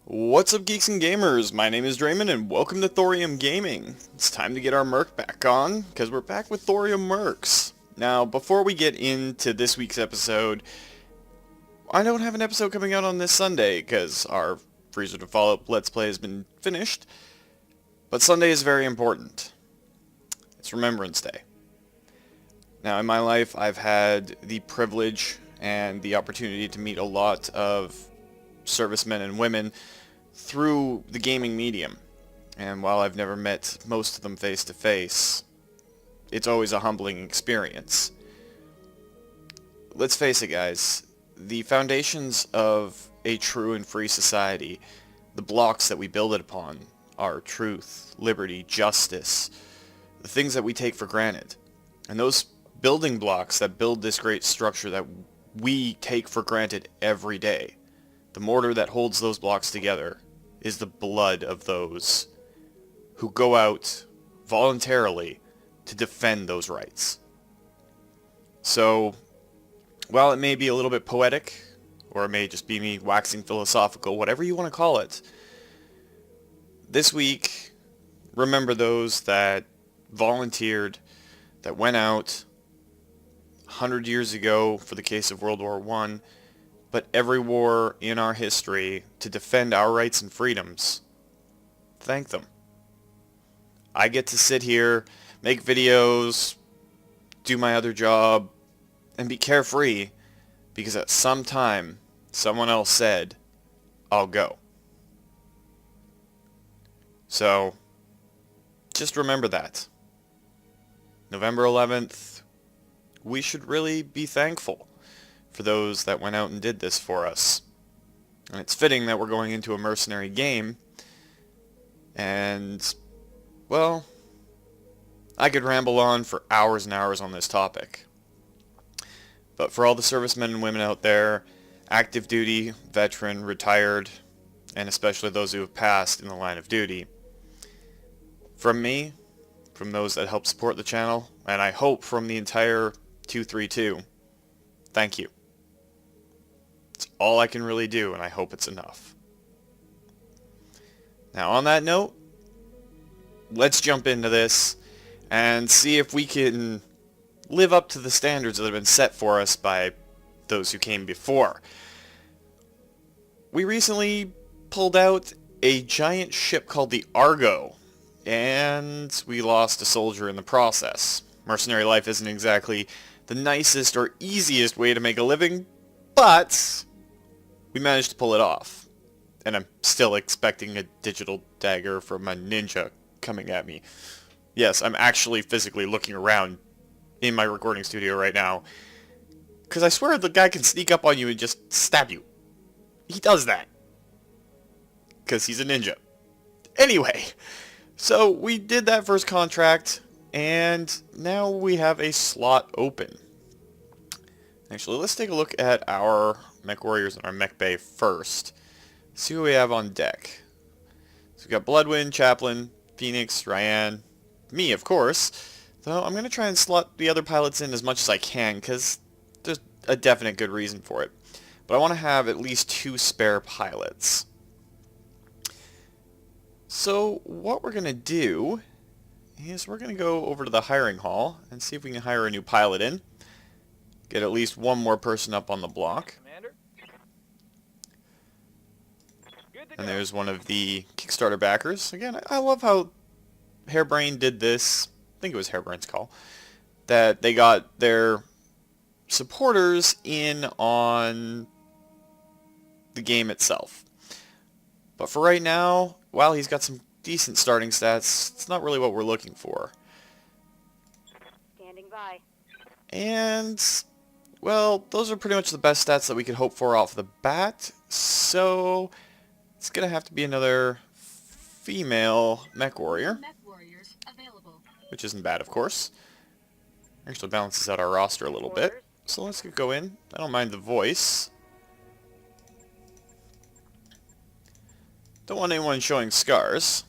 What's up, geeks and gamers? My name is Draymond and welcome to Thorium Gaming. It's time to get our merc back on, because we're back with Thorium Mercs. Now, before we get into this week's episode, I don't have an episode coming out on this Sunday, because our Freezer to Follow-Up Let's Play has been finished. But Sunday is very important. It's Remembrance Day. Now, in my life, I've had the privilege and the opportunity to meet a lot of servicemen and women through the gaming medium, and while I've never met most of them face to face, it's always a humbling experience. Let's face it, guys, the foundations of a true and free society, the blocks that we build it upon, are truth, liberty, justice, the things that we take for granted. And those building blocks that build this great structure that we take for granted every day, the mortar that holds those blocks together is the blood of those who go out voluntarily to defend those rights. So, while it may be a little bit poetic, or it may just be me waxing philosophical, whatever you want to call it, this week, remember those that volunteered, that went out 100 years ago for the case of World War I, but every war in our history to defend our rights and freedoms. Thank them. I get to sit here, make videos, do my other job, and be carefree because at some time someone else said, I'll go. So, just remember that. November 11th, we should really be thankful for those that went out and did this for us. And it's fitting that we're going into a mercenary game, and, well, I could ramble on for hours and hours on this topic. But for all the servicemen and women out there, active duty, veteran, retired, and especially those who have passed in the line of duty, from me, from those that help support the channel, and I hope from the entire 232, thank you. It's all I can really do, and I hope it's enough. Now, on that note, let's jump into this and see if we can live up to the standards that have been set for us by those who came before. We recently pulled out a giant ship called the Argo, and we lost a soldier in the process. Mercenary life isn't exactly the nicest or easiest way to make a living, but we managed to pull it off. And I'm still expecting a digital dagger from a ninja coming at me. Yes, I'm actually physically looking around in my recording studio right now, because I swear the guy can sneak up on you and just stab you. He does that, because he's a ninja. Anyway, so we did that first contract, and now we have a slot open. Actually, let's take a look at our mech warriors and our mech bay first. See what we have on deck. So we've got Bloodwind, Chaplain, Phoenix, Ryan, me of course. Though I'm going to try and slot the other pilots in as much as I can, because there's a definite good reason for it. But I want to have at least 2 spare pilots. So what we're going to do is we're going to go over to the hiring hall and see if we can hire a new pilot in. Get at least one more person up on the block. And there's one of the Kickstarter backers. Again, I love how Hairbrain did this. I think it was Hairbrain's call. That they got their supporters in on the game itself. But for right now, while he's got some decent starting stats, it's not really what we're looking for. Standing by. And, well, those are pretty much the best stats that we could hope for off the bat. So it's going to have to be another female mech warrior, which isn't bad, of course. Actually balances out our roster a little bit. So let's go in. I don't mind the voice. Don't want anyone showing scars.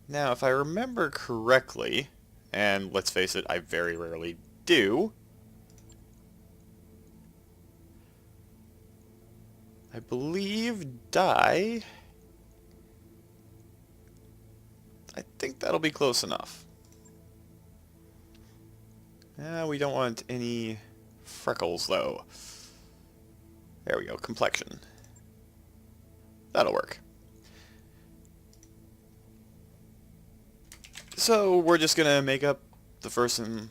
Now, if I remember correctly, and let's face it, I very rarely do, I believe dye. I think that'll be close enough. We don't want any freckles though. There we go, complexion. That'll work. So we're just gonna make up the first and...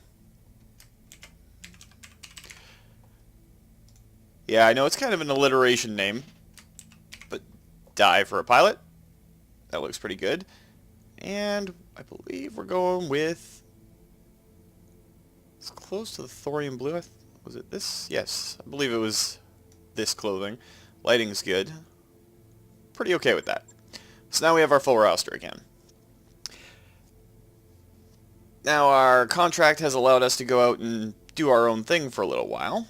Yeah, I know it's kind of an alliteration name, but dye for a pilot. That looks pretty good. And I believe we're going with... It's close to the thorium blue. Was it this? Yes, I believe it was this clothing. Lighting's good. Pretty okay with that. So now we have our full roster again. Now our contract has allowed us to go out and do our own thing for a little while.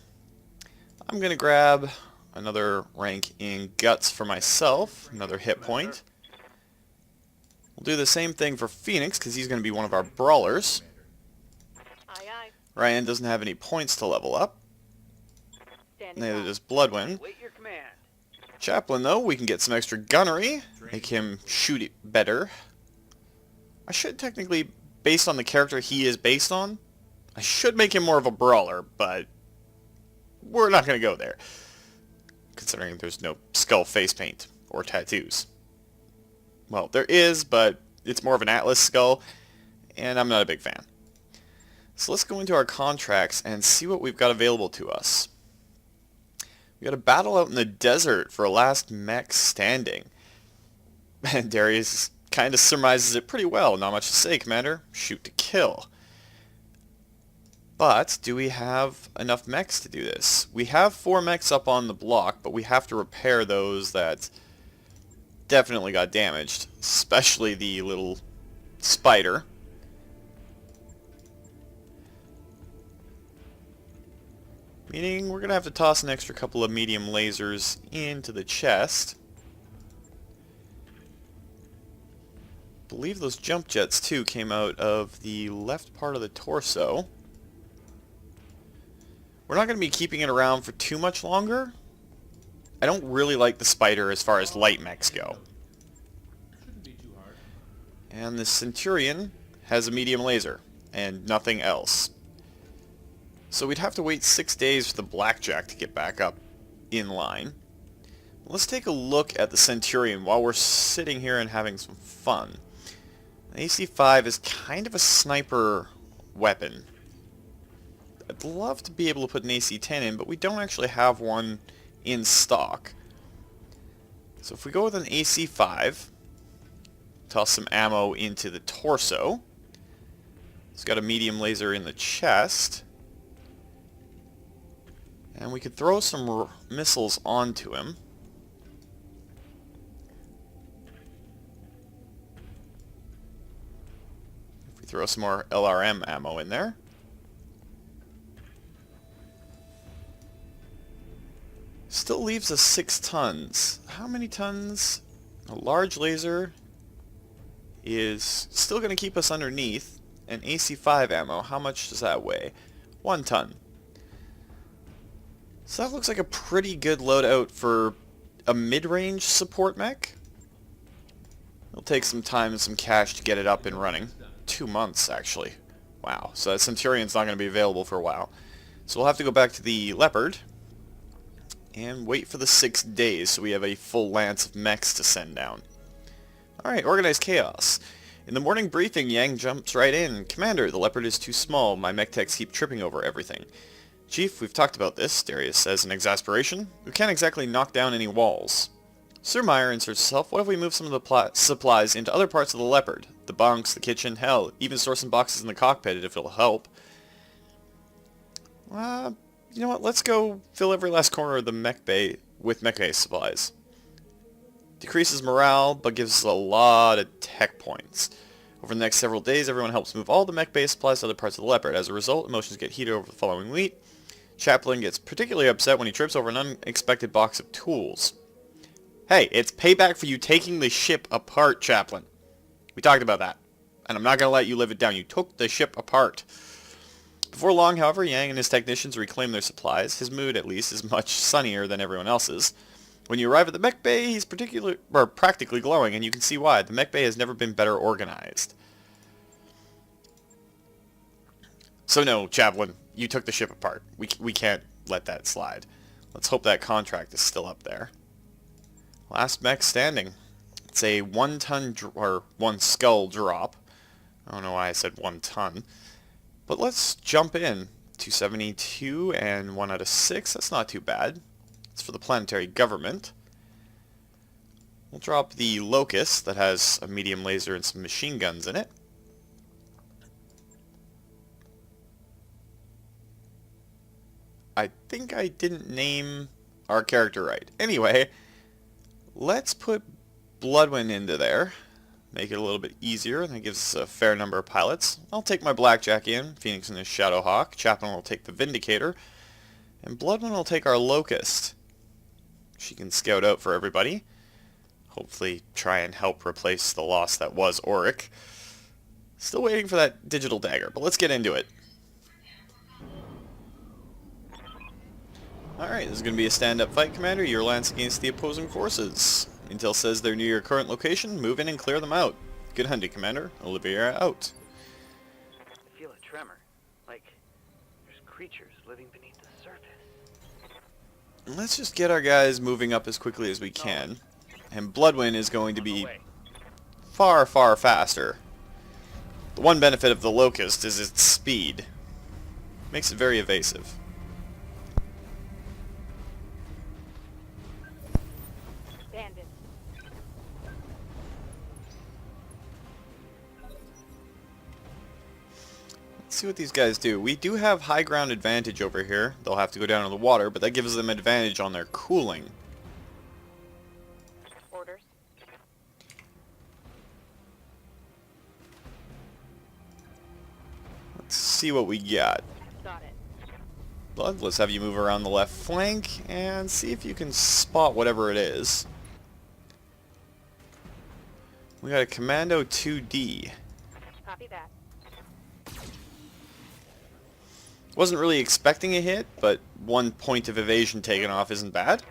I'm going to grab another rank in guts for myself, another hit point. We'll do the same thing for Phoenix because he's going to be one of our brawlers. Aye, aye. Ryan doesn't have any points to level up. Neither does Bloodwind. Chaplain, though, we can get some extra gunnery, make him shoot it better. I should technically, based on the character he is based on, I should make him more of a brawler, but we're not going to go there, considering there's no skull face paint or tattoos. Well, there is, but it's more of an Atlas skull, and I'm not a big fan. So let's go into our contracts and see what we've got available to us. We got a battle out in the desert for a last mech standing. And Darius kind of surmises it pretty well. Not much to say, Commander. Shoot to kill. But do we have enough mechs to do this? We have 4 mechs up on the block, but we have to repair those that definitely got damaged, especially the little spider. Meaning we're going to have to toss an extra couple of medium lasers into the chest. I believe those jump jets too came out of the left part of the torso. We're not going to be keeping it around for too much longer. I don't really like the spider as far as light mechs go. And the Centurion has a medium laser and nothing else. So we'd have to wait 6 days for the Blackjack to get back up in line. Let's take a look at the Centurion while we're sitting here and having some fun. The AC-5 is kind of a sniper weapon. I'd love to be able to put an AC-10 in, but we don't actually have one in stock. So if we go with an AC-5, toss some ammo into the torso. It's got a medium laser in the chest. And we could throw some missiles onto him. If we throw some more LRM ammo in there. Still leaves us 6 tons. How many tons? A large laser is still going to keep us underneath. And AC-5 ammo, how much does that weigh? 1 ton. So that looks like a pretty good loadout for a mid-range support mech. It'll take some time and some cash to get it up and running. 2 months, actually. Wow. So that Centurion's not going to be available for a while. So we'll have to go back to the Leopard and wait for the 6 days so we have a full lance of mechs to send down. Alright, Organized Chaos. In the morning briefing, Yang jumps right in. Commander, the Leopard is too small. My mech techs keep tripping over everything. Chief, we've talked about this, Darius says in exasperation. We can't exactly knock down any walls. Sir Meyer inserts himself. What if we move some of the supplies into other parts of the Leopard? The bunks, the kitchen, hell, even store some boxes in the cockpit if it'll help. You know what, let's go fill every last corner of the mech bay with mech bay supplies. Decreases morale, but gives us a lot of tech points. Over the next several days, everyone helps move all the mech bay supplies to other parts of the Leopard. As a result, emotions get heated over the following week. Chaplain gets particularly upset when he trips over an unexpected box of tools. Hey, it's payback for you taking the ship apart, Chaplain. We talked about that. And I'm not going to let you live it down. You took the ship apart. Before long, however, Yang and his technicians reclaim their supplies. His mood, at least, is much sunnier than everyone else's. When you arrive at the mech bay, he's practically glowing, and you can see why. The mech bay has never been better organized. So no, Chaplain, you took the ship apart. We can't let that slide. Let's hope that contract is still up there. Last mech standing. It's a 1 ton or 1 skull drop. I don't know why I said 1 ton. But let's jump in. 272 and 1 out of 6. That's not too bad. It's for the planetary government. We'll drop the Locust that has a medium laser and some machine guns in it. I think I didn't name our character right. Anyway, let's put Bloodwind into there. Make it a little bit easier. That gives us a fair number of pilots. I'll take my Blackjack in. Phoenix and his Shadowhawk. Chaplain will take the Vindicator. And Bloodwind will take our Locust. She can scout out for everybody. Hopefully try and help replace the loss that was Auric. Still waiting for that digital dagger, but let's get into it. Alright, this is going to be a stand-up fight, Commander. Your lance against the opposing forces. Intel says they're near your current location. Move in and clear them out. Good hunting, Commander. Olivia out. I feel a tremor. Like there's creatures living beneath the surface. Let's just get our guys moving up as quickly as we can. And Bloodwind is going to be far, far faster. The one benefit of the Locust is its speed. Makes it very evasive. Bandit. Let's see what these guys do. We do have high ground advantage over here. They'll have to go down in the water, but that gives them advantage on their cooling. Orders. Let's see what we got. Got it. Blood, let's have you move around the left flank and see if you can spot whatever it is. We got a Commando 2D. Copy that. Wasn't really expecting a hit, but 1 point of evasion taken off isn't bad.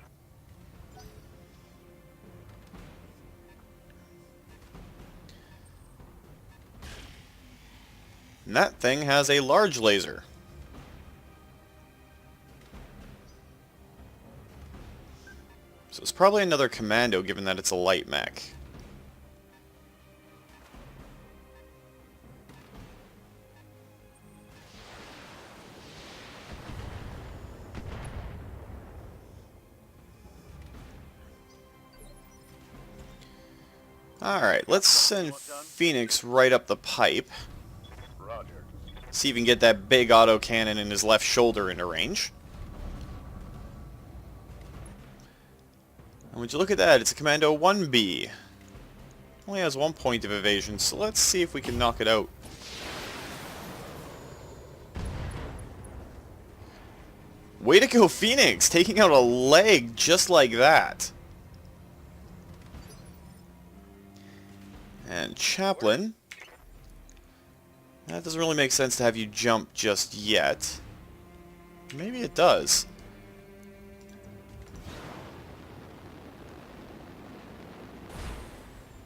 And that thing has a large laser. So it's probably another Commando, given that it's a light mech. Alright, let's send Phoenix right up the pipe. Roger. See if we can get that big autocannon in his left shoulder into range. And would you look at that, it's a Commando 1B. Only has 1 point of evasion, so let's see if we can knock it out. Way to go, Phoenix! Taking out a leg just like that. And Chaplain. That doesn't really make sense to have you jump just yet. Maybe it does.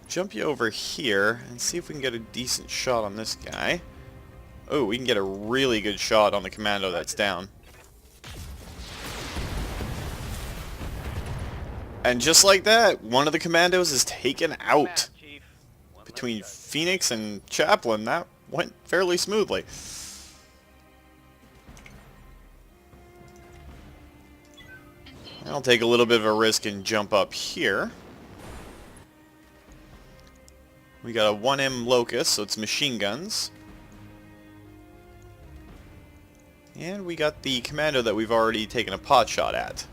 Jump you over here and see if we can get a decent shot on this guy. Oh, we can get a really good shot on the Commando that's down. And just like that, one of the Commandos is taken out. Between Phoenix and Chaplain, that went fairly smoothly. I'll take a little bit of a risk and jump up here. We got a 1M Locust, so it's machine guns. And we got the Commando that we've already taken a pot shot at.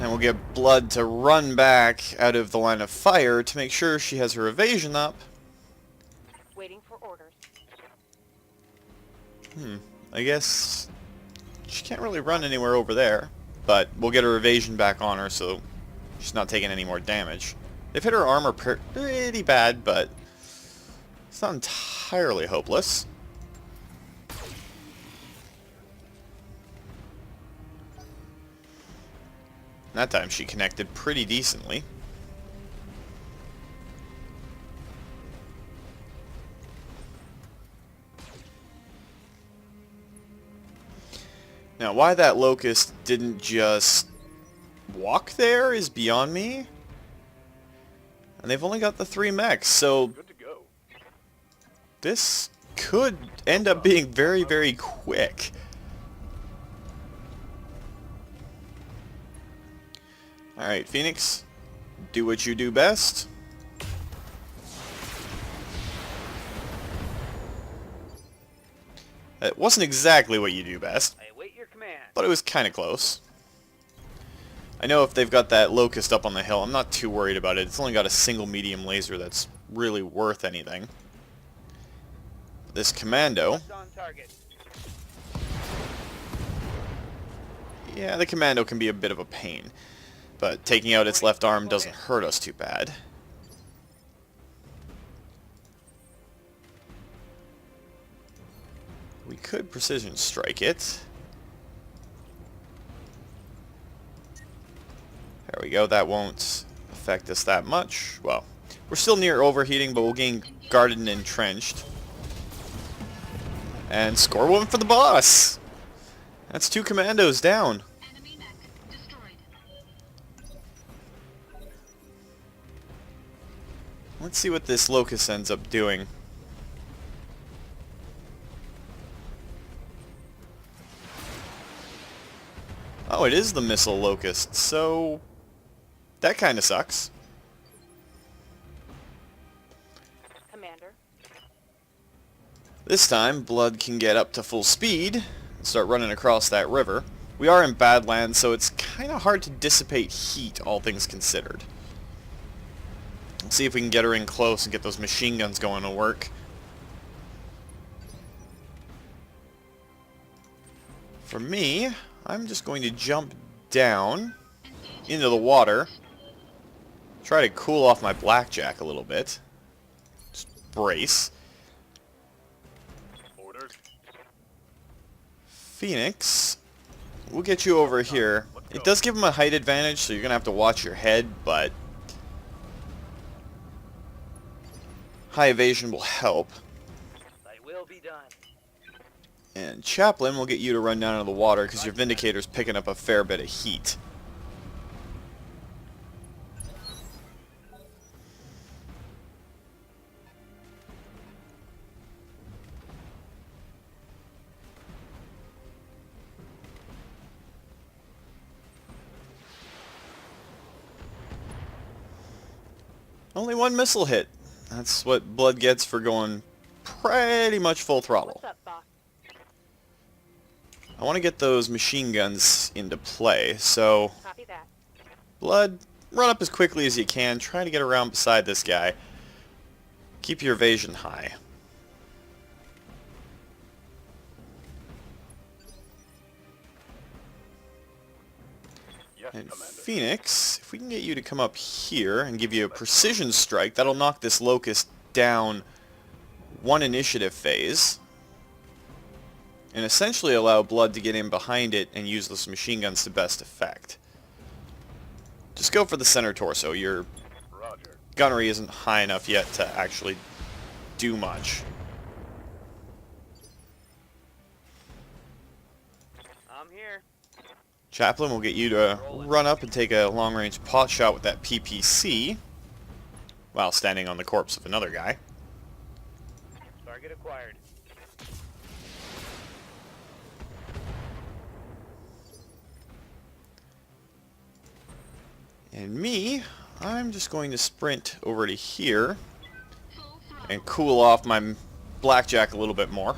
And we'll get Blood to run back out of the line of fire to make sure she has her evasion up. Waiting for orders. I guess she can't really run anywhere over there. but we'll get her evasion back on her so she's not taking any more damage. They've hit her armor pretty bad, but it's not entirely hopeless. That time she connected pretty decently. Now, why that Locust didn't just walk there is beyond me. And they've only got the 3 mechs, so Good to go. this could end up being very, very quick. Alright, Phoenix, do what you do best. It wasn't exactly what you do best, I await your command. but it was kind of close. I know if they've got that Locust up on the hill, I'm not too worried about it. It's only got a single medium laser that's really worth anything. This Commando, What's on target? yeah, the Commando can be a bit of a pain, but taking out its left arm doesn't hurt us too bad. We could precision strike it. There we go, that won't affect us that much. Well, we're still near overheating, but we'll gain guarded and entrenched. And score one for the boss! That's 2 commandos down. Enemy mech destroyed. Let's see what this Locust ends up doing. Oh, it is the missile Locust, so that kind of sucks. Commander. This time, Blood can get up to full speed and start running across that river. We are in Badlands, so it's kind of hard to dissipate heat, all things considered. Let's see if we can get her in close and get those machine guns going to work. For me, I'm just going to jump down into the water. Try to cool off my blackjack a little bit. Just brace. Orders. Phoenix, we'll get you over here. It does give him a height advantage, so you're going to have to watch your head, but high evasion will help. Thy will be done. And Chaplain will get you to run down into the water because your Vindicator's picking up a fair bit of heat. Only 1 missile hit. That's what Blood gets for going pretty much full throttle. What's up, boss? I want to get those machine guns into play, so Copy that. Blood, run up as quickly as you can, try to get around beside this guy. Keep your evasion high. Yes, And Commander. Phoenix, if we can get you to come up here and give you a precision strike, that'll knock this Locust down 1 initiative phase. And essentially allow Blood to get in behind it and use those machine guns to best effect. Just go for the center torso. Your Roger. gunnery isn't high enough yet to actually do much. I'm here. Chaplain will get you to run up and take a long-range pot shot with that PPC while standing on the corpse of another guy. Target acquired. And me, I'm just going to sprint over to here Full throttle. and cool off my blackjack a little bit more.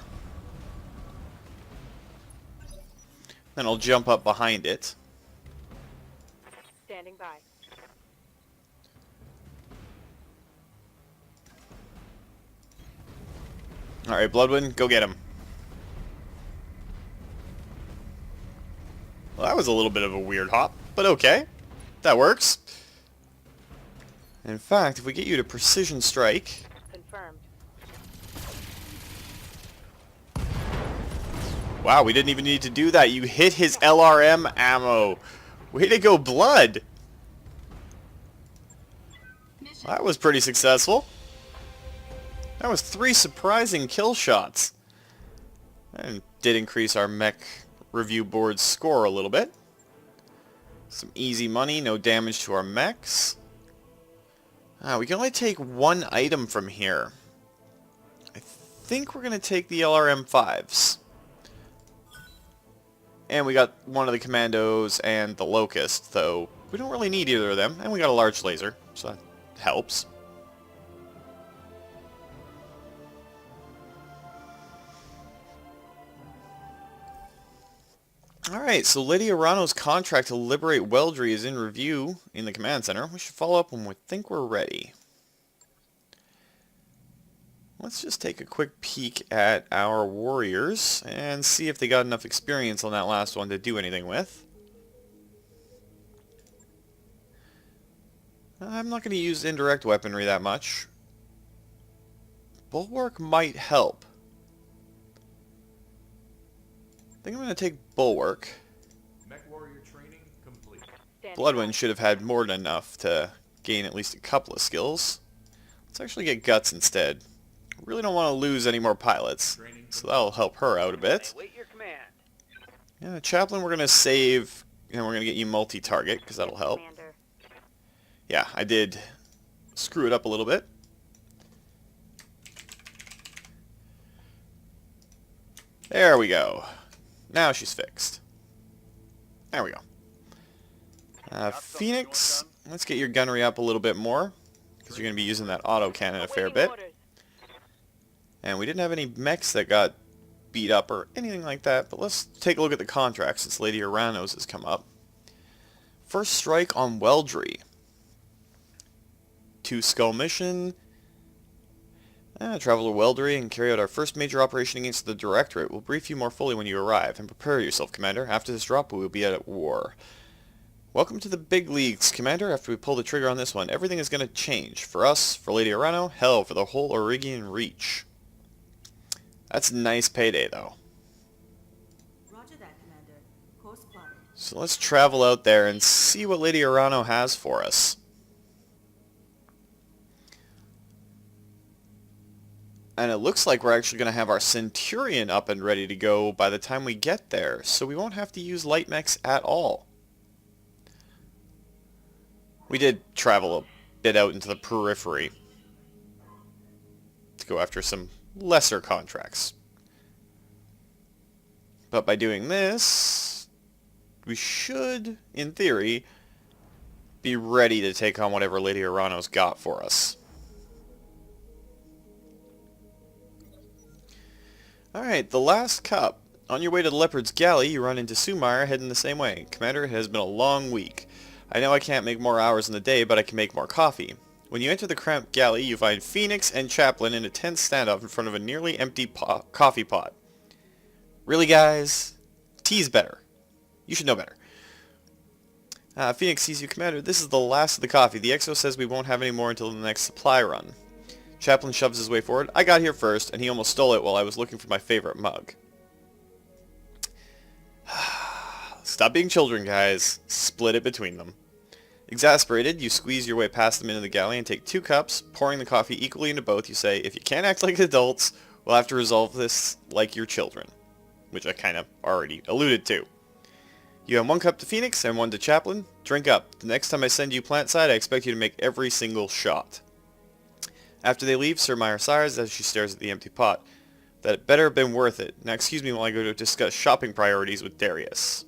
Then I'll jump up behind it. Standing by. Alright, Bloodwind, go get him. Well, that was a little bit of a weird hop, but okay. That works. In fact, if we get you to precision strike... Confirmed. Wow, we didn't even need to do that. You hit his LRM ammo. Way to go, Blood! Mission That was pretty successful. That was 3 surprising kill shots. And did increase our mech review board's score a little bit. Some easy money, no damage to our mechs. We can only take 1 item from here. I think we're going to take the LRM-5s. And we got one of the commandos and the locust, though we don't really need either of them. And we got a large laser, so that helps. Alright, so Lady Arano's contract to liberate Weldry is in review in the command center. We should follow up when we think we're ready. Let's just take a quick peek at our warriors and see if they got enough experience on that last one to do anything with. I'm not going to use indirect weaponry that much. Bulwark might help. I think I'm going to take Bulwark. Mech warrior training complete. Standing Bloodwind by. should have had more than enough to gain at least a couple of skills. Let's actually get Guts instead. Really don't want to lose any more pilots, so that'll help her out a bit. Wait your command. Yeah, Chaplain we're going to save, and we're going to get you multi-target, because that'll help. Commander. Yeah, I did screw it up a little bit. There we go. Now she's fixed. There we go. Phoenix, let's get your gunnery up a little bit more, because you're going to be using that autocannon a fair Awaiting bit. orders. And we didn't have any mechs that got beat up or anything like that, but let's take a look at the contract since Lady Arano's has come up. First strike on Weldry. 2 skull mission. Travel to Weldry and carry out our first major operation against the Directorate. We'll brief you more fully when you arrive. And prepare yourself, Commander. After this drop, we will be at war. Welcome to the big leagues, Commander. After we pull the trigger on this one, everything is going to change. For us, for Lady Arano, hell, for the whole Aurigian Reach. That's a nice payday, though. Roger that, Commander. Course plotted. So let's travel out there and see what Lady Arano has for us. And it looks like we're actually going to have our Centurion up and ready to go by the time we get there, so we won't have to use light mechs at all. We did travel a bit out into the periphery to go after some lesser contracts. But by doing this, we should, in theory, be ready to take on whatever Lady Arano's got for us. Alright, the last cup. On your way to the Leopard's Galley, you run into Sumire heading the same way. Commander, it has been a long week. I know I can't make more hours in the day, but I can make more coffee. When you enter the cramped galley, you find Phoenix and Chaplain in a tense standoff in front of a nearly empty coffee pot. Really, guys? Tea's better. You should know better. Phoenix sees you, Commander. This is the last of the coffee. The XO says we won't have any more until the next supply run. Chaplain shoves his way forward. I got here first, and he almost stole it while I was looking for my favorite mug. Stop being children, guys. Split it between them. Exasperated, you squeeze your way past them into the galley and take 2 cups, pouring the coffee equally into both. You say, if you can't act like adults, we'll have to resolve this like your children. Which I kind of already alluded to. You have 1 cup to Phoenix and 1 to Chaplain. Drink up. The next time I send you plant side, I expect you to make every single shot. After they leave, Sir Meyer sighs as she stares at the empty pot. That it better have been worth it. Now excuse me while I go to discuss shopping priorities with Darius.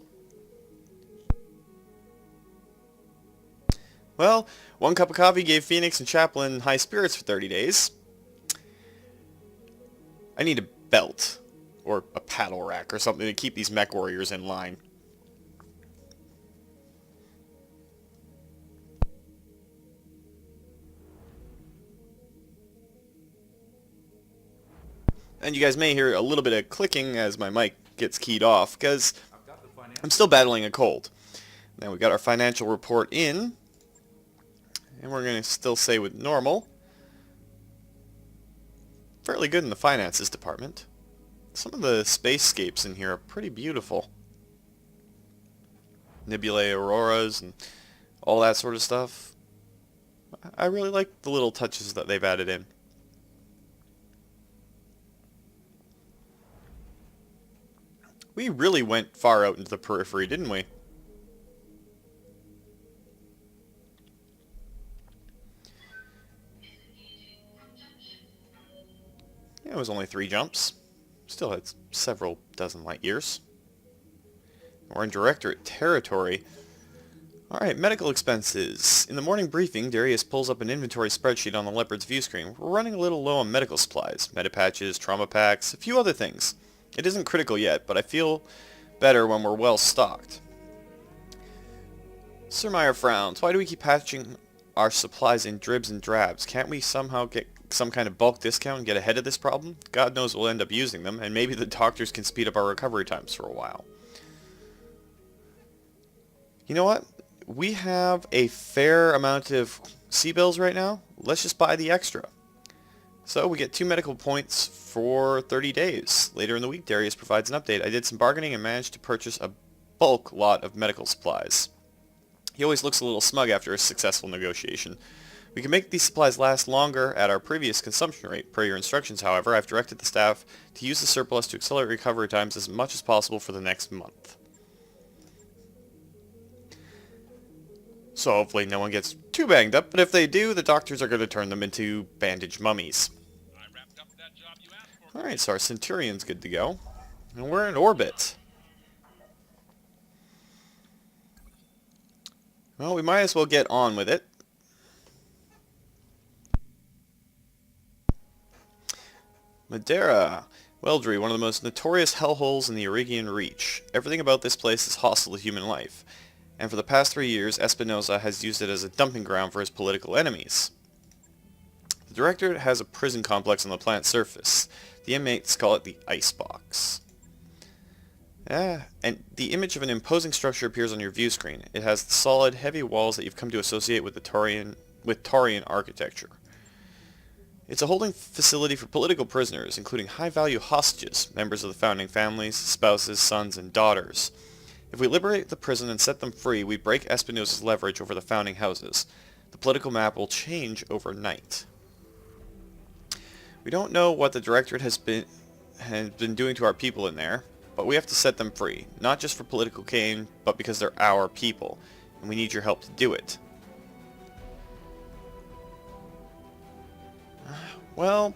Well, 1 cup of coffee gave Phoenix and Chaplain high spirits for 30 days. I need a belt. Or a paddle rack or something to keep these mech warriors in line. And you guys may hear a little bit of clicking as my mic gets keyed off, because I've got the financial I'm still battling a cold. Now we got our financial report in, and we're going to still say with normal. Fairly good in the finances department. Some of the spacescapes in here are pretty beautiful. Nebulae auroras and all that sort of stuff. I really like the little touches that they've added in. We really went far out into the periphery, didn't we? Yeah, it was only 3 jumps. Still had several dozen light years. We're in Directorate territory. Alright, medical expenses. In the morning briefing, Darius pulls up an inventory spreadsheet on the Leopard's view screen. We're running a little low on medical supplies, medipatches, trauma packs, a few other things. It isn't critical yet, but I feel better when we're well stocked. Sir Meyer frowns. Why do we keep patching our supplies in dribs and drabs? Can't we somehow get some kind of bulk discount and get ahead of this problem? God knows we'll end up using them, and maybe the doctors can speed up our recovery times for a while. You know what? We have a fair amount of C-bills right now. Let's just buy the extra. So we get 2 medical points for 30 days. Later in the week, Darius provides an update. I did some bargaining and managed to purchase a bulk lot of medical supplies. He always looks a little smug after a successful negotiation. We can make these supplies last longer at our previous consumption rate. Per your instructions, however, I've directed the staff to use the surplus to accelerate recovery times as much as possible for the next month. So hopefully no one gets too banged up, but if they do, the doctors are going to turn them into bandaged mummies. Alright, so our Centurion's good to go. And we're in orbit. Well, we might as well get on with it. Madeira. Weldry, one of the most notorious hellholes in the Euregian Reach. Everything about this place is hostile to human life. And for the past 3 years, Espinosa has used it as a dumping ground for his political enemies. The Directorate has a prison complex on the planet's surface. The inmates call it the Icebox. And the image of an imposing structure appears on your view screen. It has the solid, heavy walls that you've come to associate with the Taurian architecture. It's a holding facility for political prisoners, including high-value hostages, members of the founding families, spouses, sons, and daughters. If we liberate the prison and set them free, we break Espinosa's leverage over the founding houses. The political map will change overnight. We don't know what the Directorate has been doing to our people in there, but we have to set them free, not just for political gain, but because they're our people, and we need your help to do it. Well,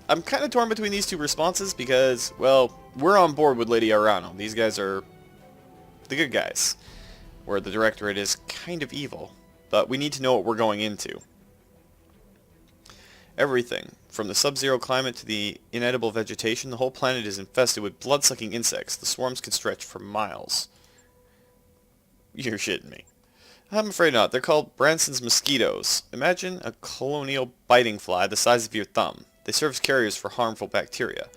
I'm kind of torn between these 2 responses because, well, we're on board with Lady Arano. These guys are the good guys, where the Directorate is kind of evil, but we need to know what we're going into. Everything, from the sub-zero climate to the inedible vegetation, the whole planet is infested with blood-sucking insects. The swarms can stretch for miles. You're shitting me. I'm afraid not. They're called Branson's mosquitoes. Imagine a colonial biting fly the size of your thumb. They serve as carriers for harmful bacteria.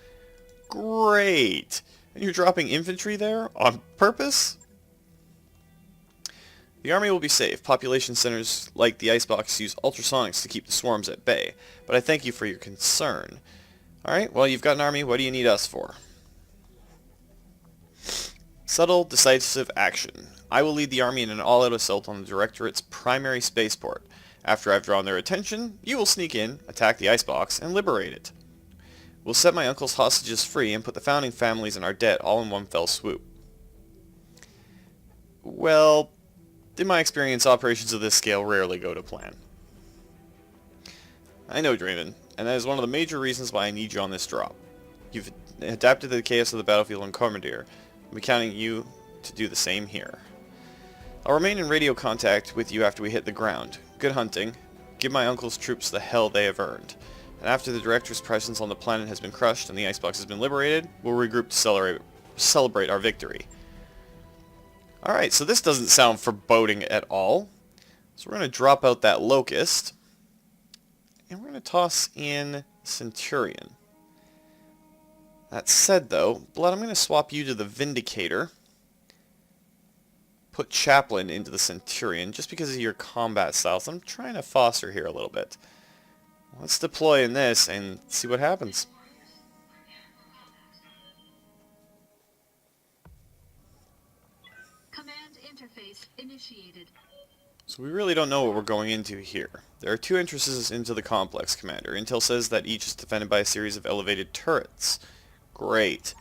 Great! And you're dropping infantry there? On purpose? The army will be safe. Population centers like the Icebox use ultrasonics to keep the swarms at bay. But I thank you for your concern. Alright, well, you've got an army. What do you need us for? Subtle, decisive action. I will lead the army in an all-out assault on the Directorate's primary spaceport. After I've drawn their attention, you will sneak in, attack the Icebox, and liberate it. We'll set my uncle's hostages free and put the founding families and our debt all in one fell swoop. Well, in my experience, operations of this scale rarely go to plan. I know, Draven, and that is one of the major reasons why I need you on this drop. You've adapted to the chaos of the battlefield on Commandeer. I'll be counting you to do the same here. I'll remain in radio contact with you after we hit the ground. Good hunting. Give my uncle's troops the hell they have earned. And after the Director's presence on the planet has been crushed and the Icebox has been liberated, we'll regroup to celebrate our victory. Alright, so this doesn't sound foreboding at all. So we're going to drop out that Locust. And we're going to toss in Centurion. That said, though, Blood, I'm going to swap you to the Vindicator. put Chaplain into the Centurion just because of your combat styles. I'm trying to foster here a little bit. Let's deploy in this and see what happens. Command interface initiated. So we really don't know what we're going into here. There are two entrances into the complex, Commander. Intel says that each is defended by a series of elevated turrets. Great.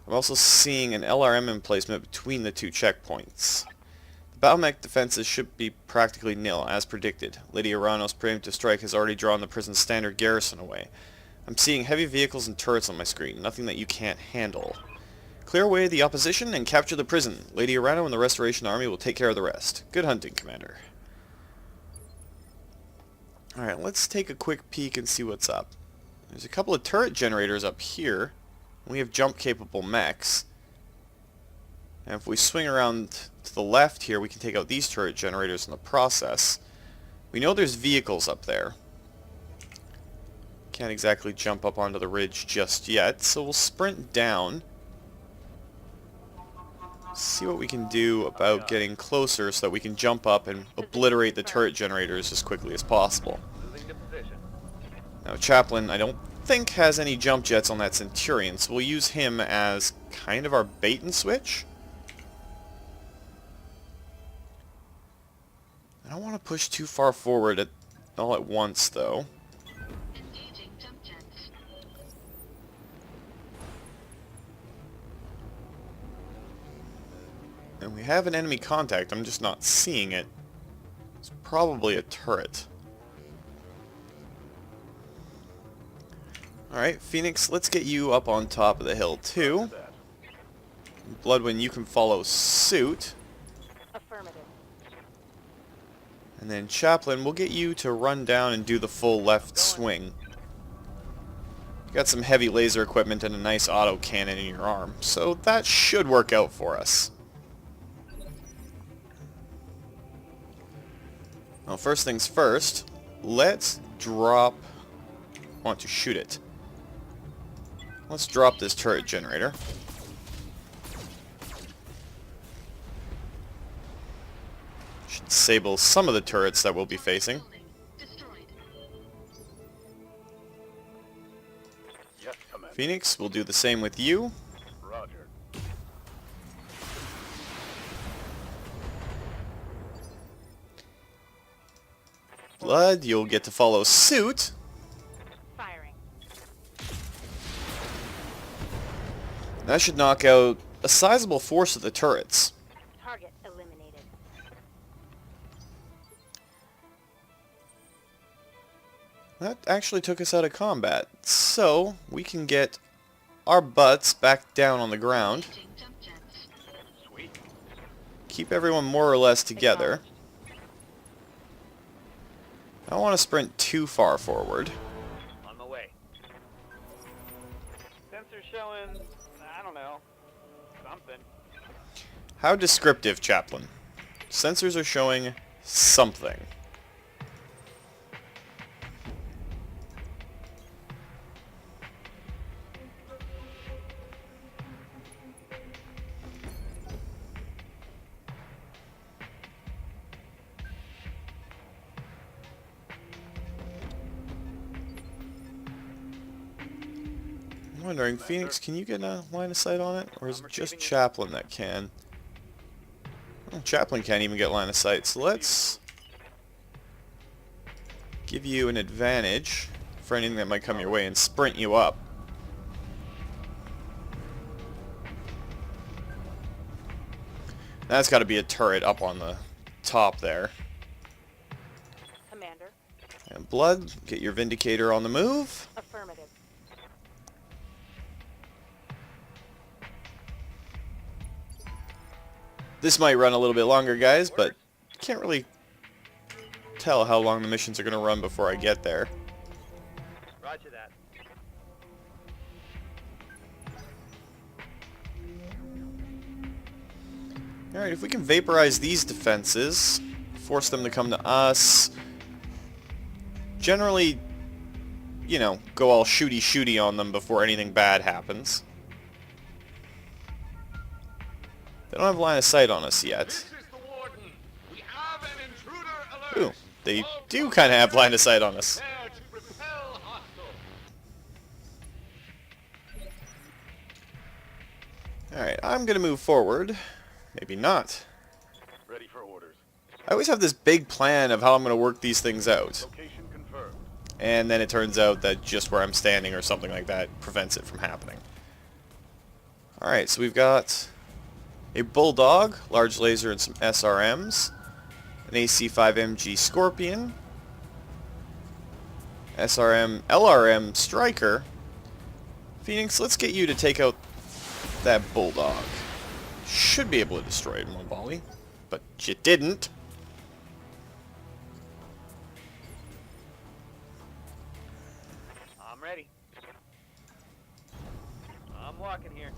I'm also seeing an LRM emplacement between the two checkpoints. The battlemech defenses should be practically nil, as predicted. Lady Arano's preemptive strike has already drawn the prison's standard garrison away. I'm seeing heavy vehicles and turrets on my screen, nothing that you can't handle. Clear away the opposition and capture the prison. Lady Arano and the Restoration Army will take care of the rest. Good hunting, Commander. Alright, let's take a quick peek and see what's up. There's a couple of turret generators up here. We have jump-capable mechs. And if we swing around to the left here, we can take out these turret generators in the process. We know there's vehicles up there. Can't exactly jump up onto the ridge just yet, so we'll sprint down. See what we can do about getting closer so that we can jump up and obliterate the turret generators as quickly as possible. Moving to position. Now Chaplain, I don't think has any jump jets on that Centurion, so we'll use him as kind of our bait and switch. I don't want to push too far forward all at once, though. Engaging jump jets. And we have an enemy contact, I'm just not seeing it. It's probably a turret. Alright, Phoenix, let's get you up on top of the hill, too. Bloodwind, you can follow suit. Affirmative. And then Chaplain, we'll get you to run down and do the full left swing. You got some heavy laser equipment and a nice auto cannon in your arm, so that should work out for us. Well, first things first, let's drop... I want to shoot it. Let's drop this turret generator. Should disable some of the turrets that we'll be facing. Building destroyed. Yes, Commander. Phoenix, we'll do the same with you. Roger. Blood, you'll get to follow suit. Firing. That should knock out a sizable force of the turrets. Target eliminated. That actually took us out of combat, so we can get our butts back down on the ground. Engaging jump jets. Sweet. Keep everyone more or less together. I don't want to sprint too far forward. On the way. Sensor showing, I don't know, something. How descriptive, Chaplain. Sensors are showing something. I'm wondering, Phoenix, can you get a line of sight on it? Or is it just Chaplain that can? Well, Chaplain can't even get line of sight, so let's give you an advantage for anything that might come your way and sprint you up. That's got to be a turret up on the top there. Commander. And Blood, get your Vindicator on the move. Affirmative. This might run a little bit longer, guys, but can't really tell how long the missions are going to run before I get there. Roger that. Alright, if we can vaporize these defenses, force them to come to us, generally, you know, go all shooty-shooty on them before anything bad happens. They don't have line of sight on us yet. This is the They do kind of have line of sight on us. Prepare to repel hostile. Alright, I'm going to move forward. Maybe not. Ready for orders. I always have this big plan of how I'm going to work these things out. Location confirmed. And then it turns out that just where I'm standing or something like that prevents it from happening. Alright, so we've got a Bulldog, large laser, and some SRMs. An AC-5MG Scorpion. SRM, LRM Striker. Phoenix, let's get you to take out that Bulldog. Should be able to destroy it in one volley, but you didn't. I'm ready. I'm walking here.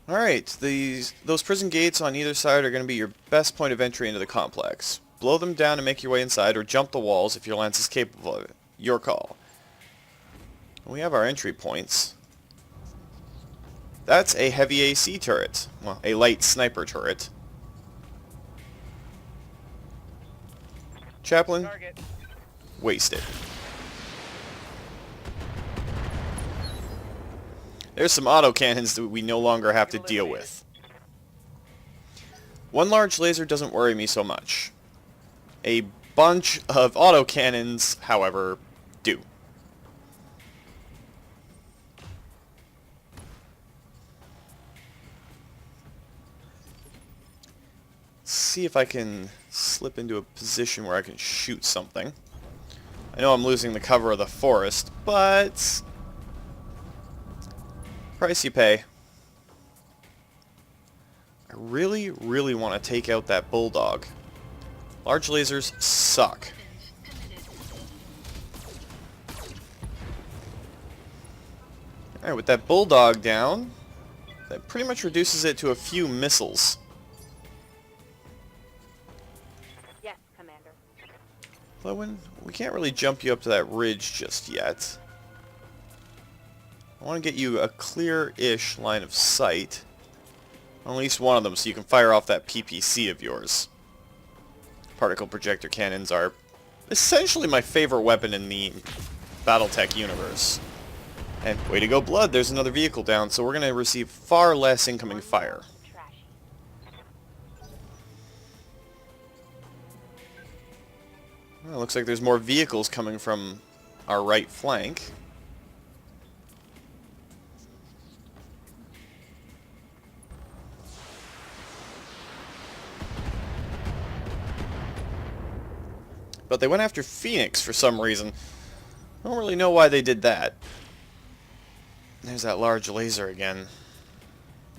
Alright, those prison gates on either side are going to be your best point of entry into the complex. Blow them down and make your way inside, or jump the walls if your lance is capable of it. Your call. We have our entry points. That's a heavy AC turret. Well, a light sniper turret. Chaplain, Target. waste it. There's some autocannons that we no longer have to deal with. One large laser doesn't worry me so much. A bunch of autocannons, however, do. Let's see if I can slip into a position where I can shoot something. I know I'm losing the cover of the forest, but price you pay. I really, really want to take out that Bulldog. Large lasers suck. Alright, with that Bulldog down, that pretty much reduces it to a few missiles. Yes, Commander. Lowen, we can't really jump you up to that ridge just yet. I want to get you a clear-ish line of sight on at least one of them so you can fire off that PPC of yours. Particle projector cannons are essentially my favorite weapon in the Battletech universe. And way to go, Blood, there's another vehicle down, so we're going to receive far less incoming fire. Trashy. Well, looks like there's more vehicles coming from our right flank. But they went after Phoenix for some reason. I don't really know why they did that. There's that large laser again.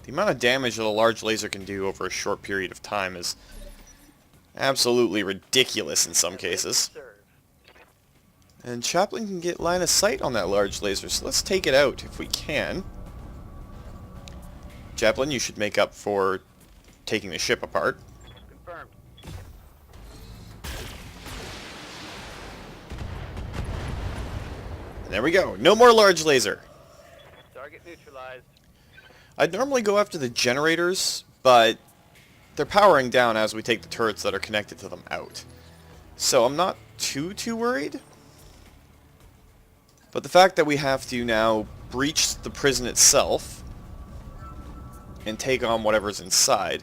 The amount of damage that a large laser can do over a short period of time is absolutely ridiculous in some cases. Serve. And Chaplain can get line of sight on that large laser, so let's take it out if we can. Chaplain, you should make up for taking the ship apart. Confirmed. And there we go. No more large laser. Target neutralized. I'd normally go after the generators, but they're powering down as we take the turrets that are connected to them out. So I'm not too worried. But the fact that we have to now breach the prison itself and take on whatever's inside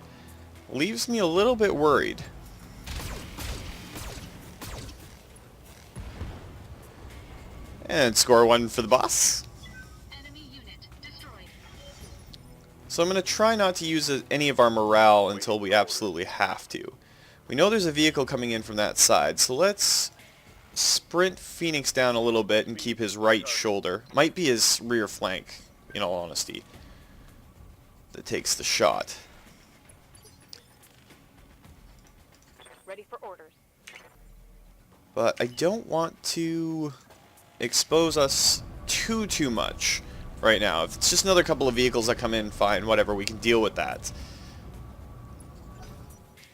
leaves me a little bit worried. And score one for the boss. Enemy unit destroyed. So I'm going to try not to use any of our morale until we absolutely have to. We know there's a vehicle coming in from that side, so let's sprint Phoenix down a little bit and keep his right shoulder. Might be his rear flank, in all honesty, that takes the shot. Ready for orders. But I don't want to expose us too much right now. If it's just another couple of vehicles that come in, fine, whatever, we can deal with that.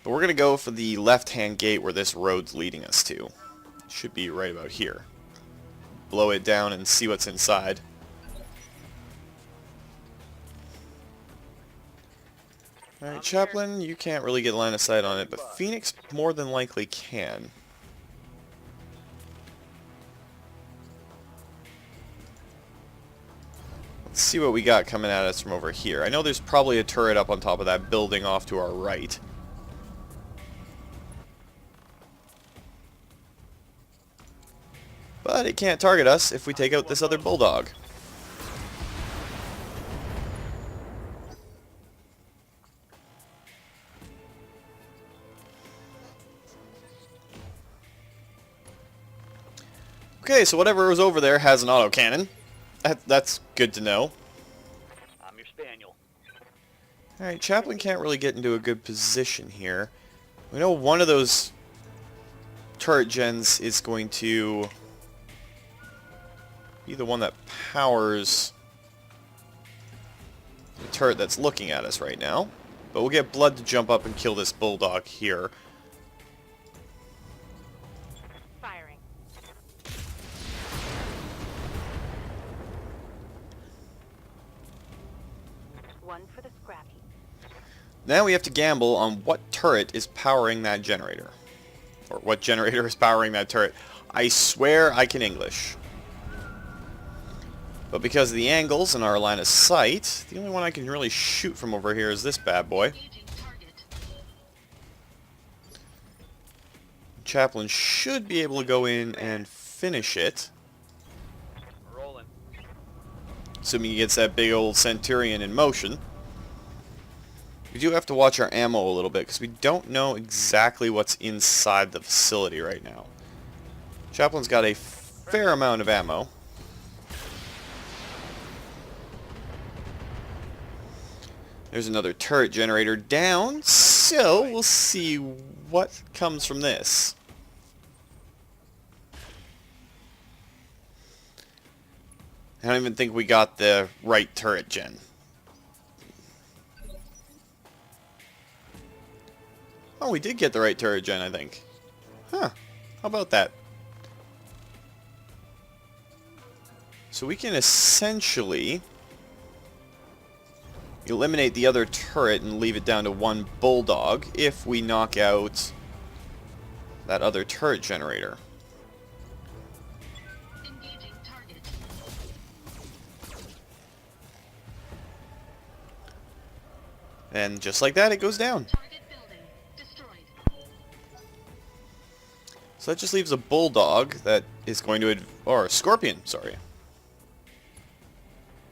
But we're going to go for the left-hand gate where this road's leading us to. Should be right about here. Blow it down and see what's inside. Alright, Chaplain, you can't really get line of sight on it, but Phoenix more than likely can. Let's see what we got coming at us from over here. I know there's probably a turret up on top of that building off to our right. But it can't target us if we take out this other bulldog. Okay, so whatever was over there has an autocannon. That's good to know. I'm your spaniel. Alright, Chaplain can't really get into a good position here. We know one of those turret gens is going to be the one that powers the turret that's looking at us right now. But we'll get Blood to jump up and kill this bulldog here. Firing. One for the scrap heap. Now we have to gamble on what turret is powering that generator. Or what generator is powering that turret. I swear I can English. But because of the angles and our line of sight, the only one I can really shoot from over here is this bad boy. Engaging target. Chaplain should be able to go in and finish it. Rolling. Assuming he gets that big old Centurion in motion. We do have to watch our ammo a little bit because we don't know exactly what's inside the facility right now. Chaplain's got a fair amount of ammo. There's another turret generator down, so we'll see what comes from this. I don't even think we got the right turret gen. Oh, we did get the right turret gen, I think. Huh. How about that? So we can essentially eliminate the other turret and leave it down to one bulldog if we knock out that other turret generator. Engaging target. And just like that, it goes down. Target building destroyed. So that just leaves a bulldog that is going to, or a scorpion, sorry,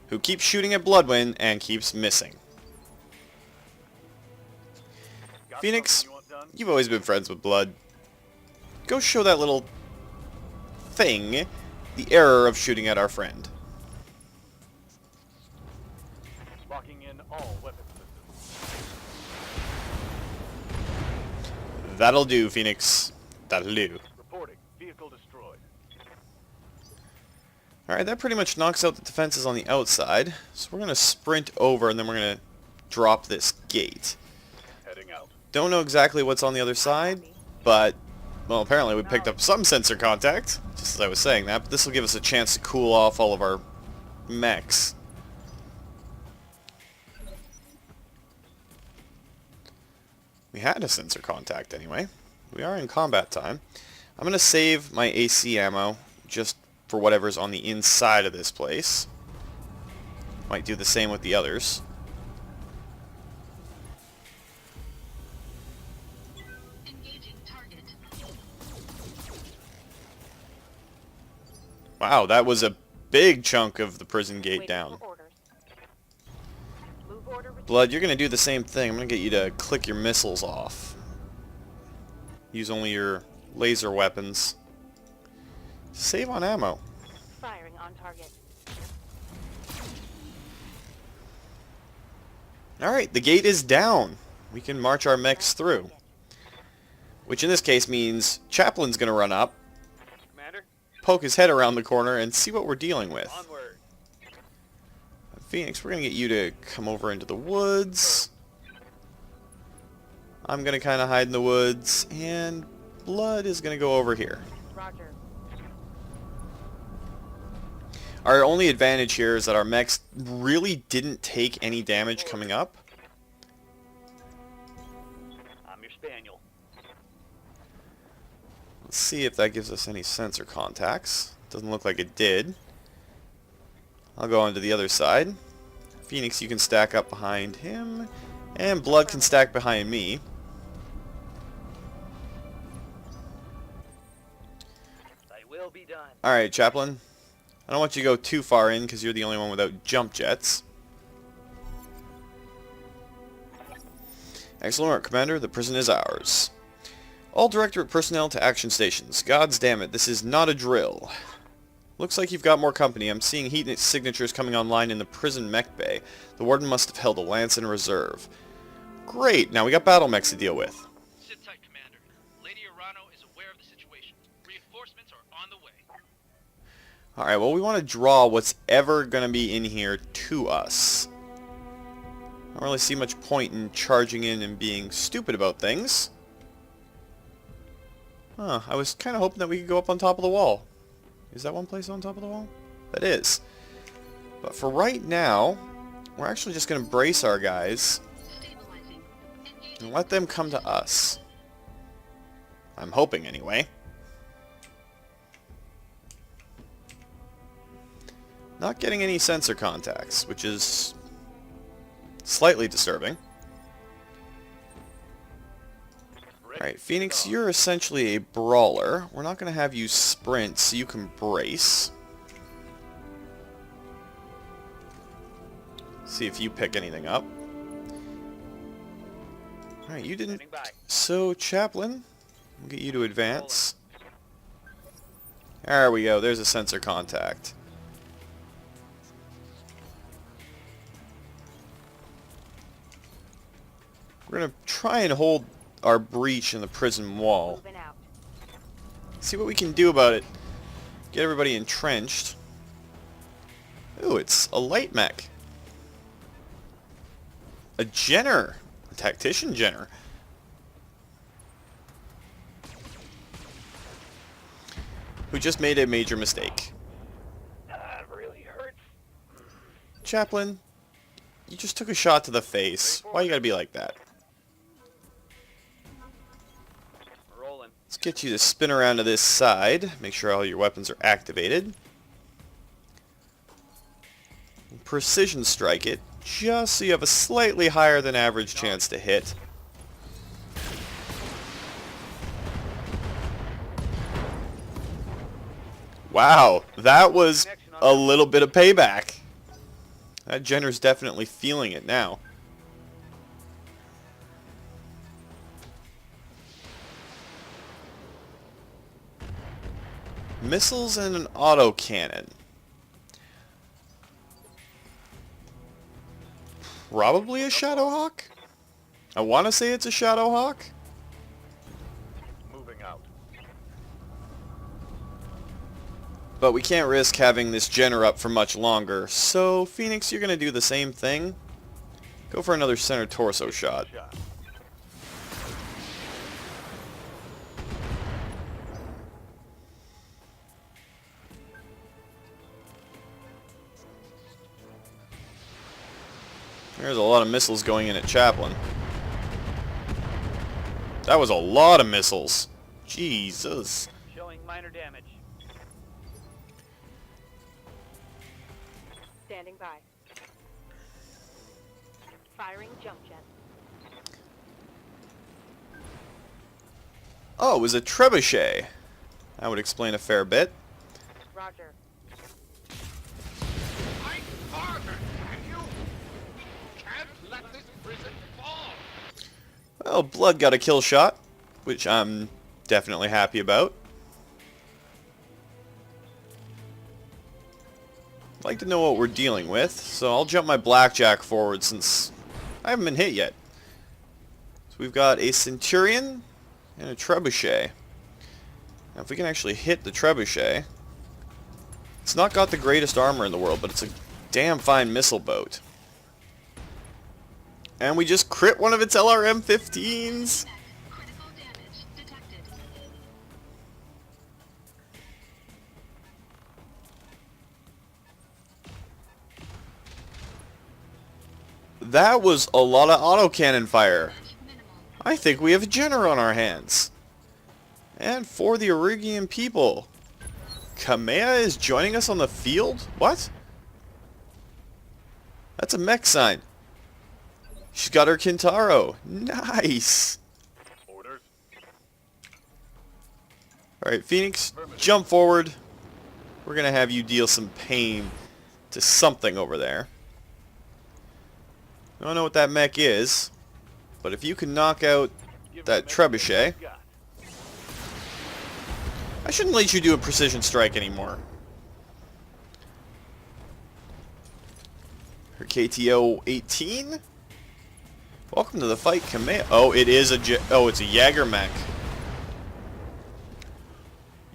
who keeps shooting at Bloodwind and keeps missing. Got Phoenix, something you want done? you've always been friends with Blood. Go show that little thing the error of shooting at our friend. Locking in all weapon systems. That'll do, Phoenix. That'll do. Reporting. Vehicle destroyed. Alright, that pretty much knocks out the defenses on the outside. So we're going to sprint over and then we're going to drop this gate. Heading out. Don't know exactly what's on the other side, but, well, apparently we picked up some sensor contact, just as I was saying that, but this will give us a chance to cool off all of our mechs. We had a sensor contact anyway. We are in combat time. I'm going to save my AC ammo just for whatever's on the inside of this place. Might do the same with the others. Engaging target. Wow, that was a big chunk of the prison gate Waiting down. for orders. Move order received. Blood, you're going to do the same thing. I'm going to get you to click your missiles off. Use only your laser weapons. Save on ammo. Firing on target. Alright, the gate is down. We can march our mechs through. Which in this case means Chaplain's going to run up, Commander, poke his head around the corner, and see what we're dealing with. onward. Phoenix, we're going to get you to come over into the woods. I'm going to kind of hide in the woods, and Blood is going to go over here. Roger. Our only advantage here is that our mechs really didn't take any damage coming up. your spaniel. Let's see if that gives us any sensor contacts. Doesn't look like it did. I'll go on to the other side. Phoenix, you can stack up behind him. And Blood can stack behind me. I will be done. Alright, Chaplain. I don't want you to go too far in because you're the only one without jump jets. Excellent work, Commander. The prison is ours. All Directorate personnel to action stations. Gods damn it, this is not a drill. Looks like you've got more company. I'm seeing heat signatures coming online in the prison mech bay. The Warden must have held a lance in reserve. Great, now we got battle mechs to deal with. Sit tight, Commander. Lady Arano is aware of the situation. Reinforcements are on the way. Alright, well we want to draw what's ever going to be in here to us. I don't really see much point in charging in and being stupid about things. Huh, I was kind of hoping that we could go up on top of the wall. Is that one place on top of the wall? That is. But for right now, we're actually just going to brace our guys Stabilizing. and let them come to us. I'm hoping anyway. Not getting any sensor contacts, which is slightly disturbing. Alright, Phoenix, you're essentially a brawler. We're not going to have you sprint, so you can brace. See if you pick anything up. Alright, you didn't. Standing by. So, Chaplain, we'll get you to advance. There we go, there's a sensor contact. We're going to try and hold our breach in the prison wall. Moving out. See what we can do about it. Get everybody entrenched. Ooh, it's a light mech. A Jenner. A tactician Jenner. Who just made a major mistake. That really hurts. Chaplain, you just took a shot to the face. Why you gotta be like that? Rolling. Let's get you to spin around to this side. Make sure all your weapons are activated. Precision strike it, just so you have a slightly higher than average chance to hit. Wow, that was a little bit of payback. That Jenner's definitely feeling it now. Missiles and an autocannon. Probably a Shadowhawk? I want to say it's a Shadowhawk. Moving out. But we can't risk having this Jenner up for much longer. So, Phoenix, you're going to do the same thing. Go for another center torso shot. Shot. There's a lot of missiles going in at Chaplain. That was a lot of missiles. Jesus. Showing minor damage. Standing by. Firing jump jet. Oh, it was a trebuchet. That would explain a fair bit. Roger. I'm farther, and you can't let this prison fall. Well, Blood got a kill shot, which I'm definitely happy about. I'd like to know what we're dealing with, so I'll jump my blackjack forward since I haven't been hit yet. So we've got a Centurion and a trebuchet. Now if we can actually hit the trebuchet, it's not got the greatest armor in the world, but it's a damn fine missile boat. And we just crit one of its LRM-15s. Critical damage detected. That was a lot of autocannon fire. Minimal. I think we have a general on our hands. And for the Irigian people, Kamea is joining us on the field? What? That's a mech sign. She's got her Kintaro. Nice. Orders. Alright, Phoenix, jump forward. We're going to have you deal some pain to something over there. I don't know what that mech is, but if you can knock out Give that me a trebuchet, minute. Got. I shouldn't let you do a precision strike anymore. Her KTO 18? Welcome to the fight, Kamea. Oh, it is a it's a Jaeger mech.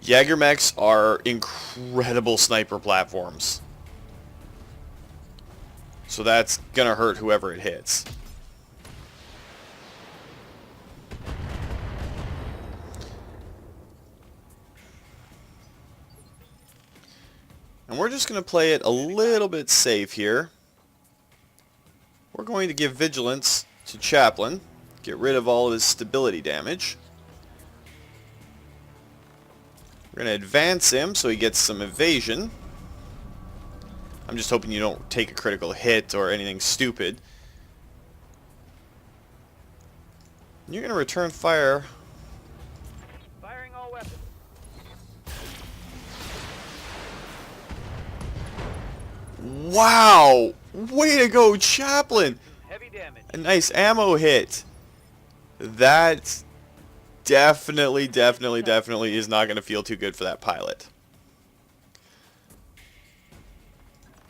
Jaeger mechs are incredible sniper platforms. So that's gonna hurt whoever it hits. And we're just gonna play it a little bit safe here. We're going to give Vigilance to Chaplain, get rid of all of his stability damage. We're going to advance him so he gets some evasion. I'm just hoping you don't take a critical hit or anything stupid. And you're going to return fire. Firing all weapons. Wow! Way to go, Chaplain! Heavy damage. A nice ammo hit. That definitely is not going to feel too good for that pilot.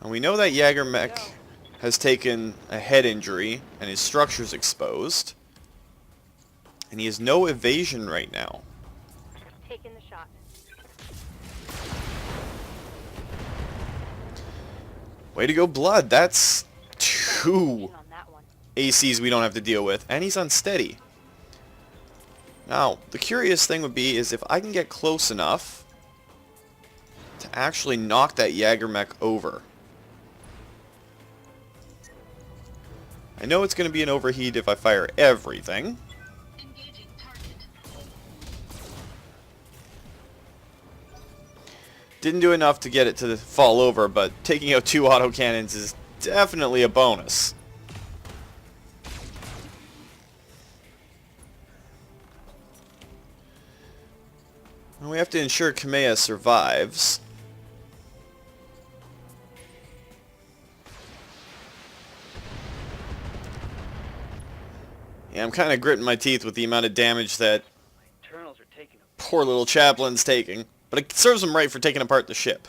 And we know that Jaeger mech has taken a head injury and his structure's exposed. And he has no evasion right now. Taking the shot. Way to go, Blood. That's 2 On that one. ACs we don't have to deal with. And he's unsteady. Now, the curious thing would be is if I can get close enough to actually knock that Jaeger mech over. I know it's going to be an overheat if I fire everything. Engaging target. Didn't do enough to get it to fall over, but taking out 2 autocannons is definitely a bonus. And we have to ensure Kamea survives. Yeah, I'm kind of gritting my teeth with the amount of damage that My internals are taking a poor little Chaplain's taking. But it serves him right for taking apart the ship.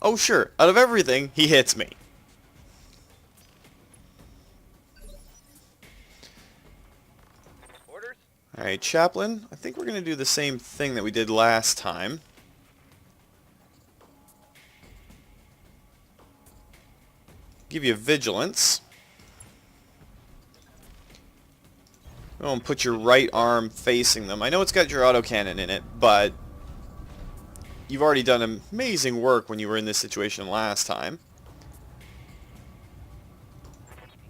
Oh sure, out of everything, he hits me. orders. Alright, Chaplain, I think we're going to do the same thing that we did last time. Give you Vigilance. Go and put your right arm facing them. I know it's got your autocannon in it, but you've already done amazing work when you were in this situation last time.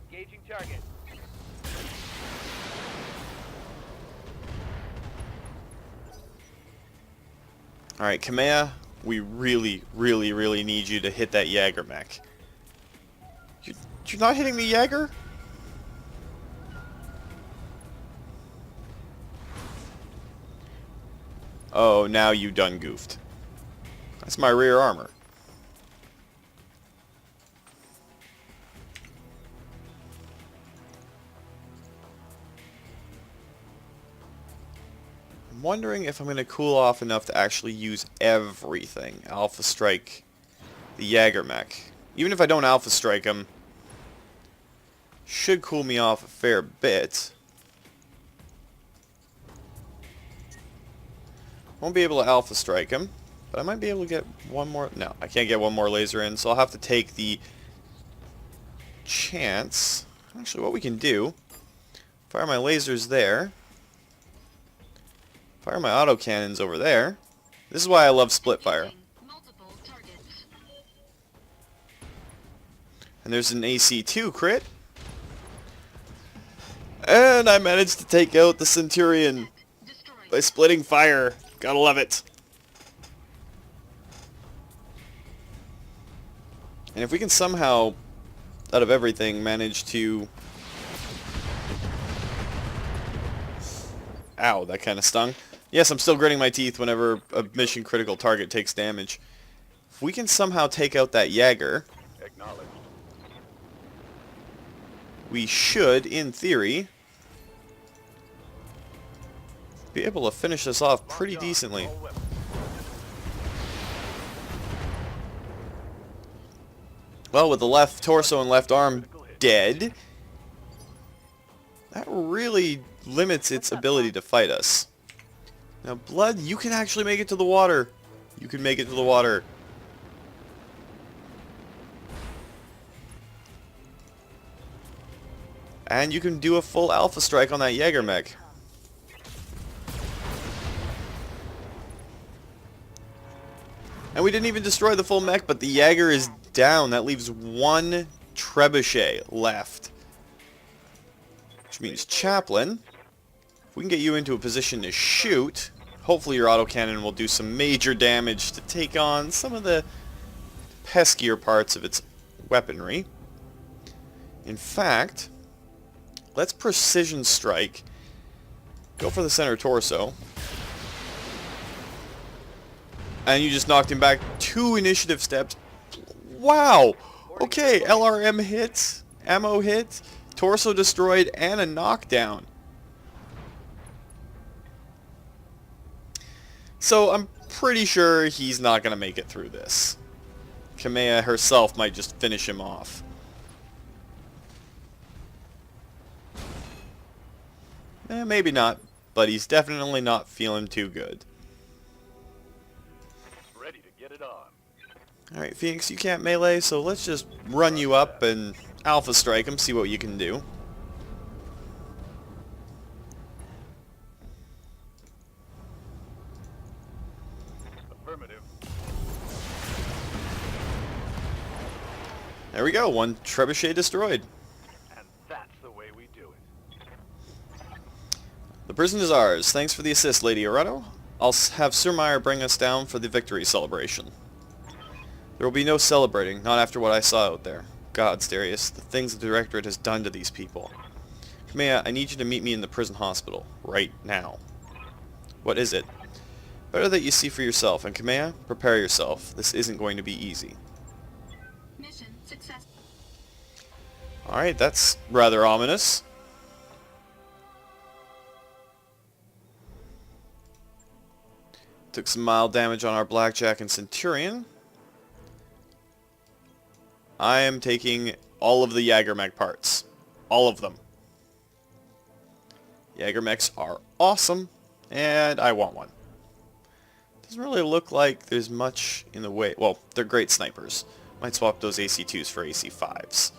Engaging target. Alright, Kamea, we really need you to hit that Jaeger mech. You're not hitting the Jaeger? Oh, now you done goofed. That's my rear armor. I'm wondering if I'm going to cool off enough to actually use everything. Alpha Strike the Jaeger mech. Even if I don't Alpha Strike him, should cool me off a fair bit. Won't be able to Alpha Strike him, but I might be able to get one more. No, I can't get one more laser in, so I'll have to take the chance. Actually, what we can do, fire my lasers there. Fire my autocannons over there. This is why I love split fire. Multiple targets. And there's an AC2 crit. And I managed to take out the Centurion Destroyed. by splitting fire. Gotta love it. And if we can somehow, out of everything, manage to... Ow, that kind of stung. Yes, I'm still gritting my teeth whenever a mission critical target takes damage. If we can somehow take out that Jaeger, Acknowledged. we should, in theory, be able to finish this off pretty Locked on decently. all weapons. Well, with the left torso and left arm dead, that really limits its ability to fight us. Now, Blood, you can actually make it to the water. You can make it to the water. And you can do a full alpha strike on that Jaeger mech. And we didn't even destroy the full mech, but the Jaeger is down. That leaves one trebuchet left. Which means, Chaplain, if we can get you into a position to shoot, hopefully your autocannon will do some major damage to take on some of the peskier parts of its weaponry. In fact, let's precision strike. Go for the center torso. And you just knocked him back 2 initiative steps. Wow! Okay, LRM hit, ammo hit, torso destroyed, and a knockdown. So I'm pretty sure he's not going to make it through this. Kamea herself might just finish him off. Maybe not, but he's definitely not feeling too good. Ready to get it on. Alright, Phoenix, you can't melee, so let's just run you up and alpha strike him, see what you can do. Affirmative. There we go, 1 trebuchet destroyed. And that's the way we do it. The prison is ours. Thanks for the assist, Lady Arano. I'll have Sir Meyer bring us down for the victory celebration. There will be no celebrating, not after what I saw out there. Gods, Darius, the things the Directorate has done to these people. Kamea, I need you to meet me in the prison hospital, right now. What is it? Better that you see for yourself, and Kamea, prepare yourself. This isn't going to be easy. Mission success. Alright, that's rather ominous. Took some mild damage on our Blackjack and Centurion. I am taking all of the Jagermech parts. All of them. Jagermechs are awesome, and I want one. Doesn't really look like there's much in the way... Well, they're great snipers. Might swap those AC2s for AC5s.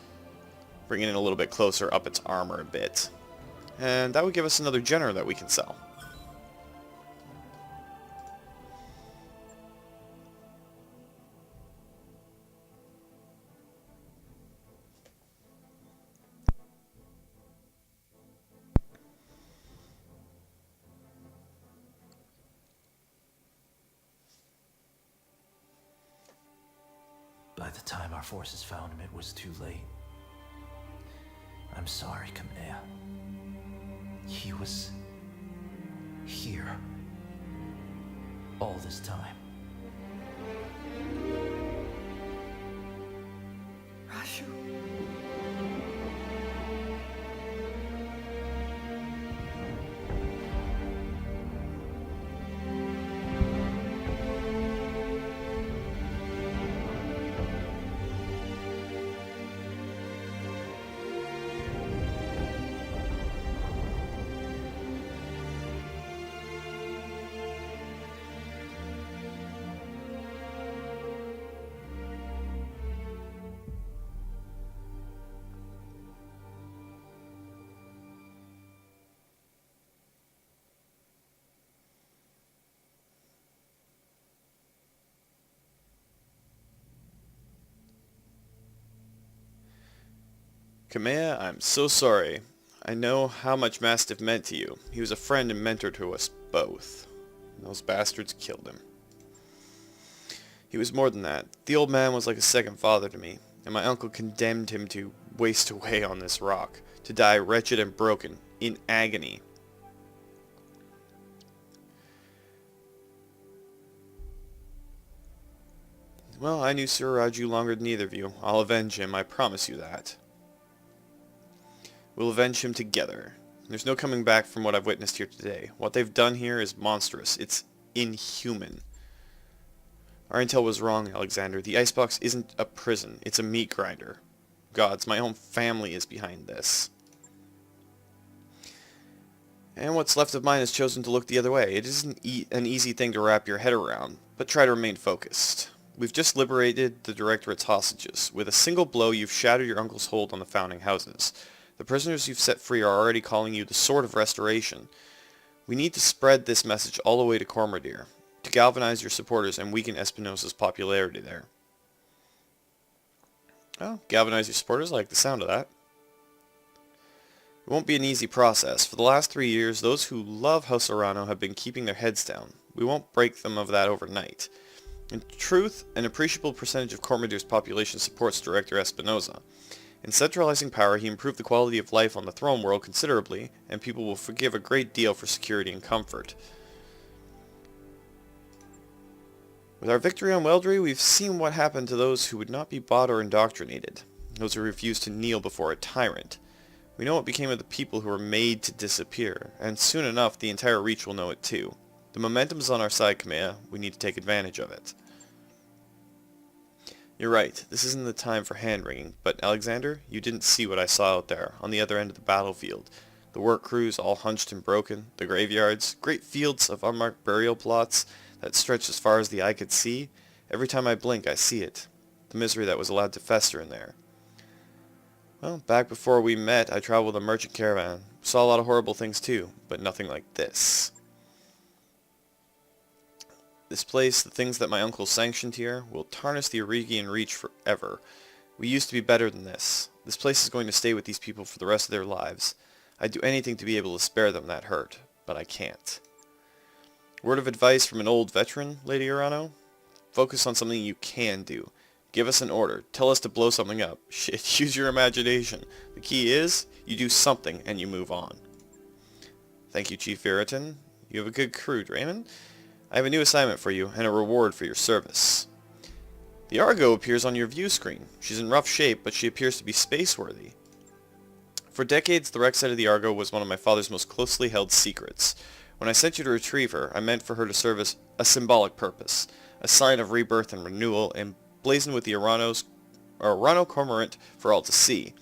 Bring it in a little bit closer, up its armor a bit. And that would give us another Jenner that we can sell. By the time our forces found him, it was too late. I'm sorry, Kamea. He was here all this time. Rashu. Kamea, I'm so sorry. I know how much Mastiff meant to you. He was a friend and mentor to us both. Those bastards killed him. He was more than that. The old man was like a second father to me, and my uncle condemned him to waste away on this rock, to die wretched and broken, in agony. Well, I knew Sir Raju longer than either of you. I'll avenge him, I promise you that. We'll avenge him together. There's no coming back from what I've witnessed here today. What they've done here is monstrous. It's inhuman. Our intel was wrong, Alexander. The icebox isn't a prison. It's a meat grinder. Gods, my own family is behind this. And what's left of mine has chosen to look the other way. It isn't an easy thing to wrap your head around, but try to remain focused. We've just liberated the Directorate's hostages. With a single blow, you've shattered your uncle's hold on the founding houses. The prisoners you've set free are already calling you the Sword of Restoration. We need to spread this message all the way to Cormadir, to galvanize your supporters and weaken Espinosa's popularity there. Oh, galvanize your supporters? I like the sound of that. It won't be an easy process. For the last 3 years, those who love House Arano have been keeping their heads down. We won't break them of that overnight. In truth, an appreciable percentage of Cormadir's population supports Director Espinosa. In centralizing power, he improved the quality of life on the throne world considerably, and people will forgive a great deal for security and comfort. With our victory on Weldry, we've seen what happened to those who would not be bought or indoctrinated, those who refused to kneel before a tyrant. We know what became of the people who were made to disappear, and soon enough the entire Reach will know it too. The momentum's on our side, Kamea. We need to take advantage of it. You're right, this isn't the time for hand-wringing, but Alexander, you didn't see what I saw out there, on the other end of the battlefield. The work crews all hunched and broken, the graveyards, great fields of unmarked burial plots that stretched as far as the eye could see. Every time I blink, I see it. The misery that was allowed to fester in there. Well, back before we met, I traveled with a merchant caravan. Saw a lot of horrible things too, but nothing like this. This place, the things that my uncle sanctioned here, will tarnish the Erigian Reach forever. We used to be better than this. This place is going to stay with these people for the rest of their lives. I'd do anything to be able to spare them that hurt, but I can't. Word of advice from an old veteran, Lady Arano? Focus on something you can do. Give us an order. Tell us to blow something up. Shit, use your imagination. The key is, you do something and you move on. Thank you, Chief Viriton. You have a good crew, Draymond. I have a new assignment for you, and a reward for your service. The Argo appears on your view screen. She's in rough shape, but she appears to be space-worthy. For decades, the wreck site of the Argo was one of my father's most closely held secrets. When I sent you to retrieve her, I meant for her to serve as a symbolic purpose, a sign of rebirth and renewal, emblazoned with the Arano cormorant for all to see.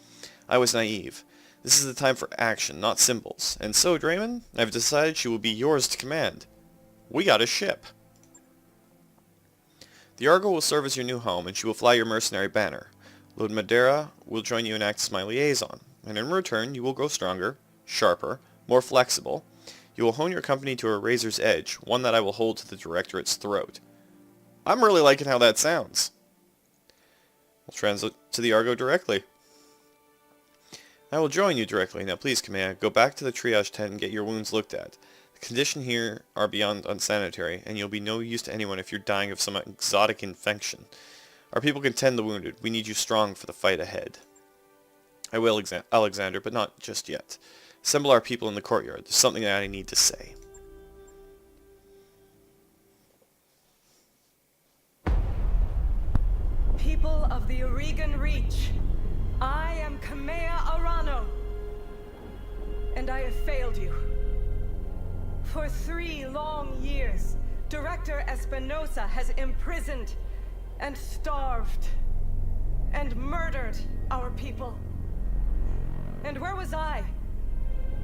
I was naive. This is the time for action, not symbols. And so, Draymond, I've decided she will be yours to command. We got a ship. The Argo will serve as your new home, and she will fly your mercenary banner. Lord Madeira will join you and act as my liaison, and in return you will grow stronger, sharper, more flexible. You will hone your company to a razor's edge, one that I will hold to the Directorate's throat. I'm really liking how that sounds. We'll translate to the Argo directly. I will join you directly. Now please, Kamea, go back to the triage tent and get your wounds looked at. The conditions here are beyond unsanitary, and you'll be no use to anyone if you're dying of some exotic infection. Our people can tend the wounded. We need you strong for the fight ahead. I will, Alexander, but not just yet. Assemble our people in the courtyard. There's something that I need to say. People of the Erigian Reach, I am Kamea Arano, and I have failed you. For 3 long years, Director Espinosa has imprisoned and starved and murdered our people. And where was I?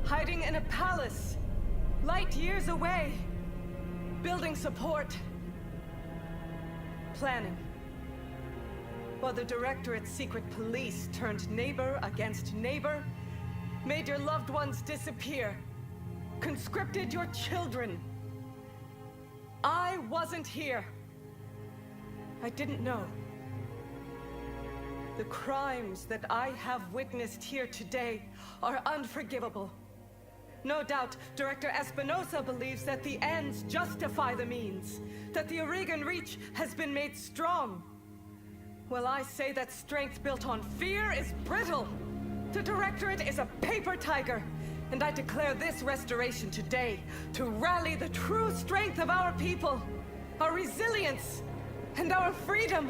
Hiding in a palace, light years away, building support, planning. While the Directorate's secret police turned neighbor against neighbor, made your loved ones disappear, conscripted your children. I wasn't here. I didn't know. The crimes that I have witnessed here today are unforgivable. No doubt, Director Espinosa believes that the ends justify the means, that the Aurigan Reach has been made strong. Well, I say that strength built on fear is brittle. The Directorate is a paper tiger, and I declare this restoration today to rally the true strength of our people, our resilience, and our freedom.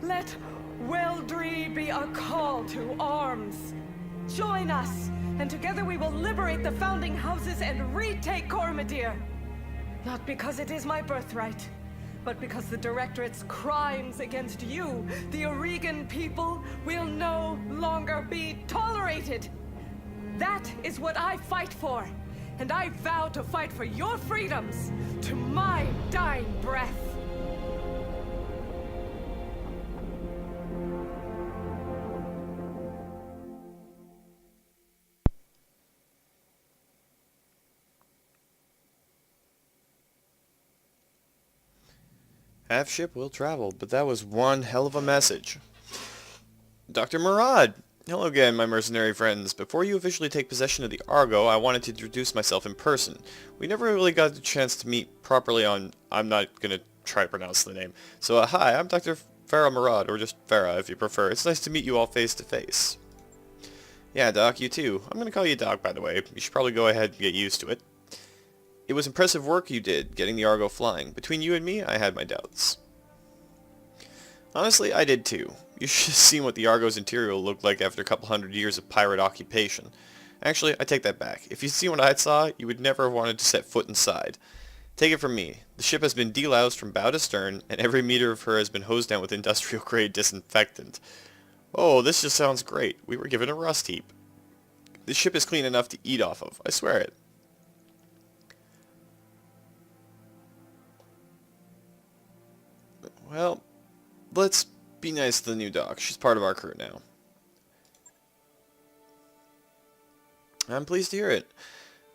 Let Weldry be a call to arms. Join us, and together we will liberate the founding houses and retake Cormadir. Not because it is my birthright, but because the Directorate's crimes against you, the Aurigan people, will no longer be tolerated. That is what I fight for, and I vow to fight for your freedoms to my dying breath. Half ship will travel, but that was one hell of a message. Dr. Murad! Hello again, my mercenary friends. Before you officially take possession of the Argo, I wanted to introduce myself in person. We never really got the chance to meet properly on... I'm not going to try to pronounce the name. So, hi, I'm Dr. Farah Murad, or just Farah if you prefer. It's nice to meet you all face to face. Yeah, Doc, you too. I'm going to call you Doc, by the way. You should probably go ahead and get used to it. It was impressive work you did, getting the Argo flying. Between you and me, I had my doubts. Honestly, I did too. You should have seen what the Argo's interior looked like after a couple hundred years of pirate occupation. Actually, I take that back. If you'd seen what I saw, you would never have wanted to set foot inside. Take it from me. The ship has been deloused from bow to stern, and every meter of her has been hosed down with industrial-grade disinfectant. Oh, this just sounds great. We were given a rust heap. The ship is clean enough to eat off of. I swear it. Well, let's be nice to the new Doc. She's part of our crew now. I'm pleased to hear it.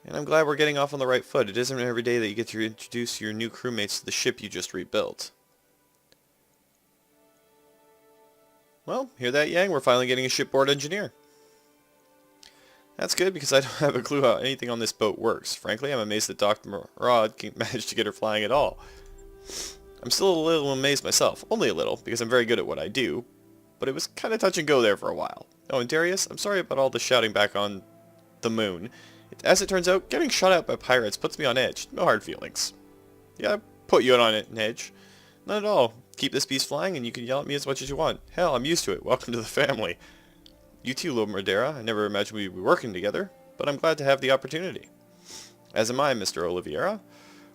And I'm glad we're getting off on the right foot. It isn't every day that you get to introduce your new crewmates to the ship you just rebuilt. Well, hear that, Yang? We're finally getting a shipboard engineer. That's good because I don't have a clue how anything on this boat works. Frankly, I'm amazed that Dr. Murad can manage to get her flying at all. I'm still a little amazed myself. Only a little, because I'm very good at what I do. But it was kind of touch and go there for a while. Oh, and Darius, I'm sorry about all the shouting back on the moon. As it turns out, getting shot at by pirates puts me on edge. No hard feelings. Yeah, I put you on an edge. Not at all. Keep this beast flying and you can yell at me as much as you want. Hell, I'm used to it. Welcome to the family. You too, Lord Murdera. I never imagined we'd be working together, but I'm glad to have the opportunity. As am I, Mr. Oliveira.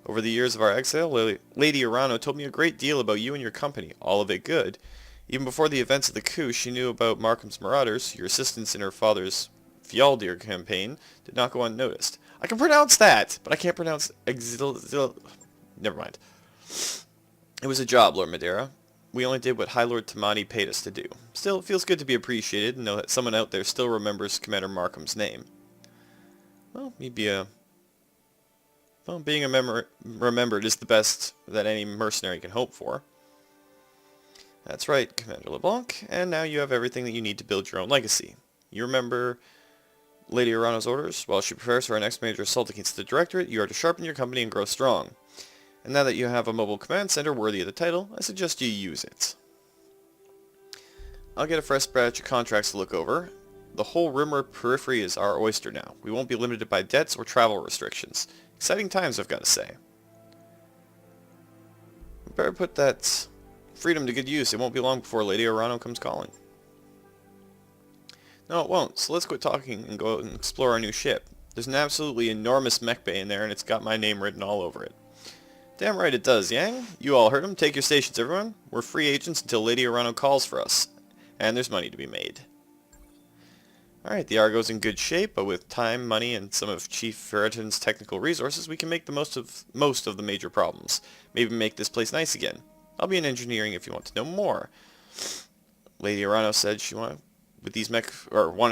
Over the years of our exile, Lady Arano told me a great deal about you and your company, all of it good. Even before the events of the coup, she knew about Markham's Marauders. Your assistance in her father's Fjaldir campaign did not go unnoticed. I can pronounce that, but I can't pronounce Never mind. It was a job, Lord Madeira. We only did what High Lord Tamani paid us to do. Still, it feels good to be appreciated and know that someone out there still remembers Commander Markham's name. Well, being remembered is the best that any mercenary can hope for. That's right, Commander LeBlanc, and now you have everything that you need to build your own legacy. You remember Lady Arano's orders? While she prepares for our next major assault against the Directorate, you are to sharpen your company and grow strong. And now that you have a mobile command center worthy of the title, I suggest you use it. I'll get a fresh batch of contracts to look over. The whole Rimmer periphery is our oyster now. We won't be limited by debts or travel restrictions. Exciting times, I've got to say. We better put that freedom to good use. It won't be long before Lady Arano comes calling. No, it won't. So let's quit talking and go out and explore our new ship. There's an absolutely enormous mech bay in there, and it's got my name written all over it. Damn right it does, Yang. You all heard him. Take your stations, everyone. We're free agents until Lady Arano calls for us. And there's money to be made. Alright, the Argo's in good shape, but with time, money, and some of Chief Ferreton's technical resources, we can make the most of the major problems. Maybe make this place nice again. I'll be in engineering if you want to know more. Lady Arano said she wanted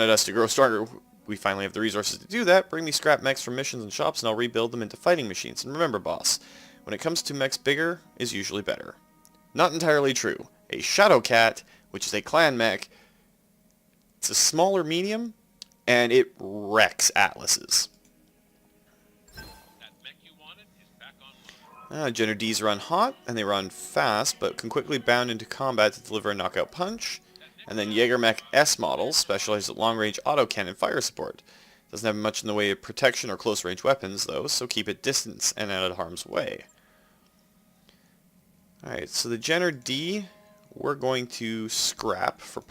us to grow stronger. We finally have the resources to do that. Bring me scrap mechs from missions and shops, and I'll rebuild them into fighting machines. And remember, boss, when it comes to mechs, bigger is usually better. Not entirely true. A Shadow Cat, which is a clan mech, It's a smaller medium, and it wrecks atlases. That mech you wanted is back online. Jenner Ds run hot, and they run fast, but can quickly bound into combat to deliver a knockout punch. And then Jägermech S models specialize at long-range autocannon fire support. Doesn't have much in the way of protection or close-range weapons, though, so keep it distance and out of harm's way. Alright, so the Jenner D, we're going to scrap for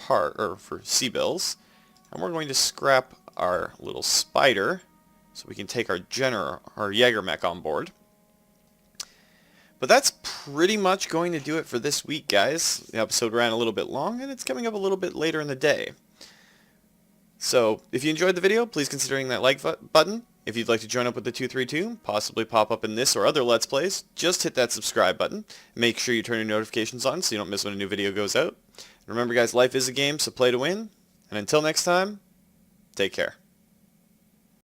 C-bills, and we're going to scrap our little spider, so we can take our Jägermech on board. But that's pretty much going to do it for this week, guys. The episode ran a little bit long, and it's coming up a little bit later in the day. So, if you enjoyed the video, please consider hitting that like button. If you'd like to join up with the 232, possibly pop up in this or other Let's Plays, just hit that subscribe button. Make sure you turn your notifications on so you don't miss when a new video goes out. And remember, guys, life is a game, so play to win. And until next time, take care.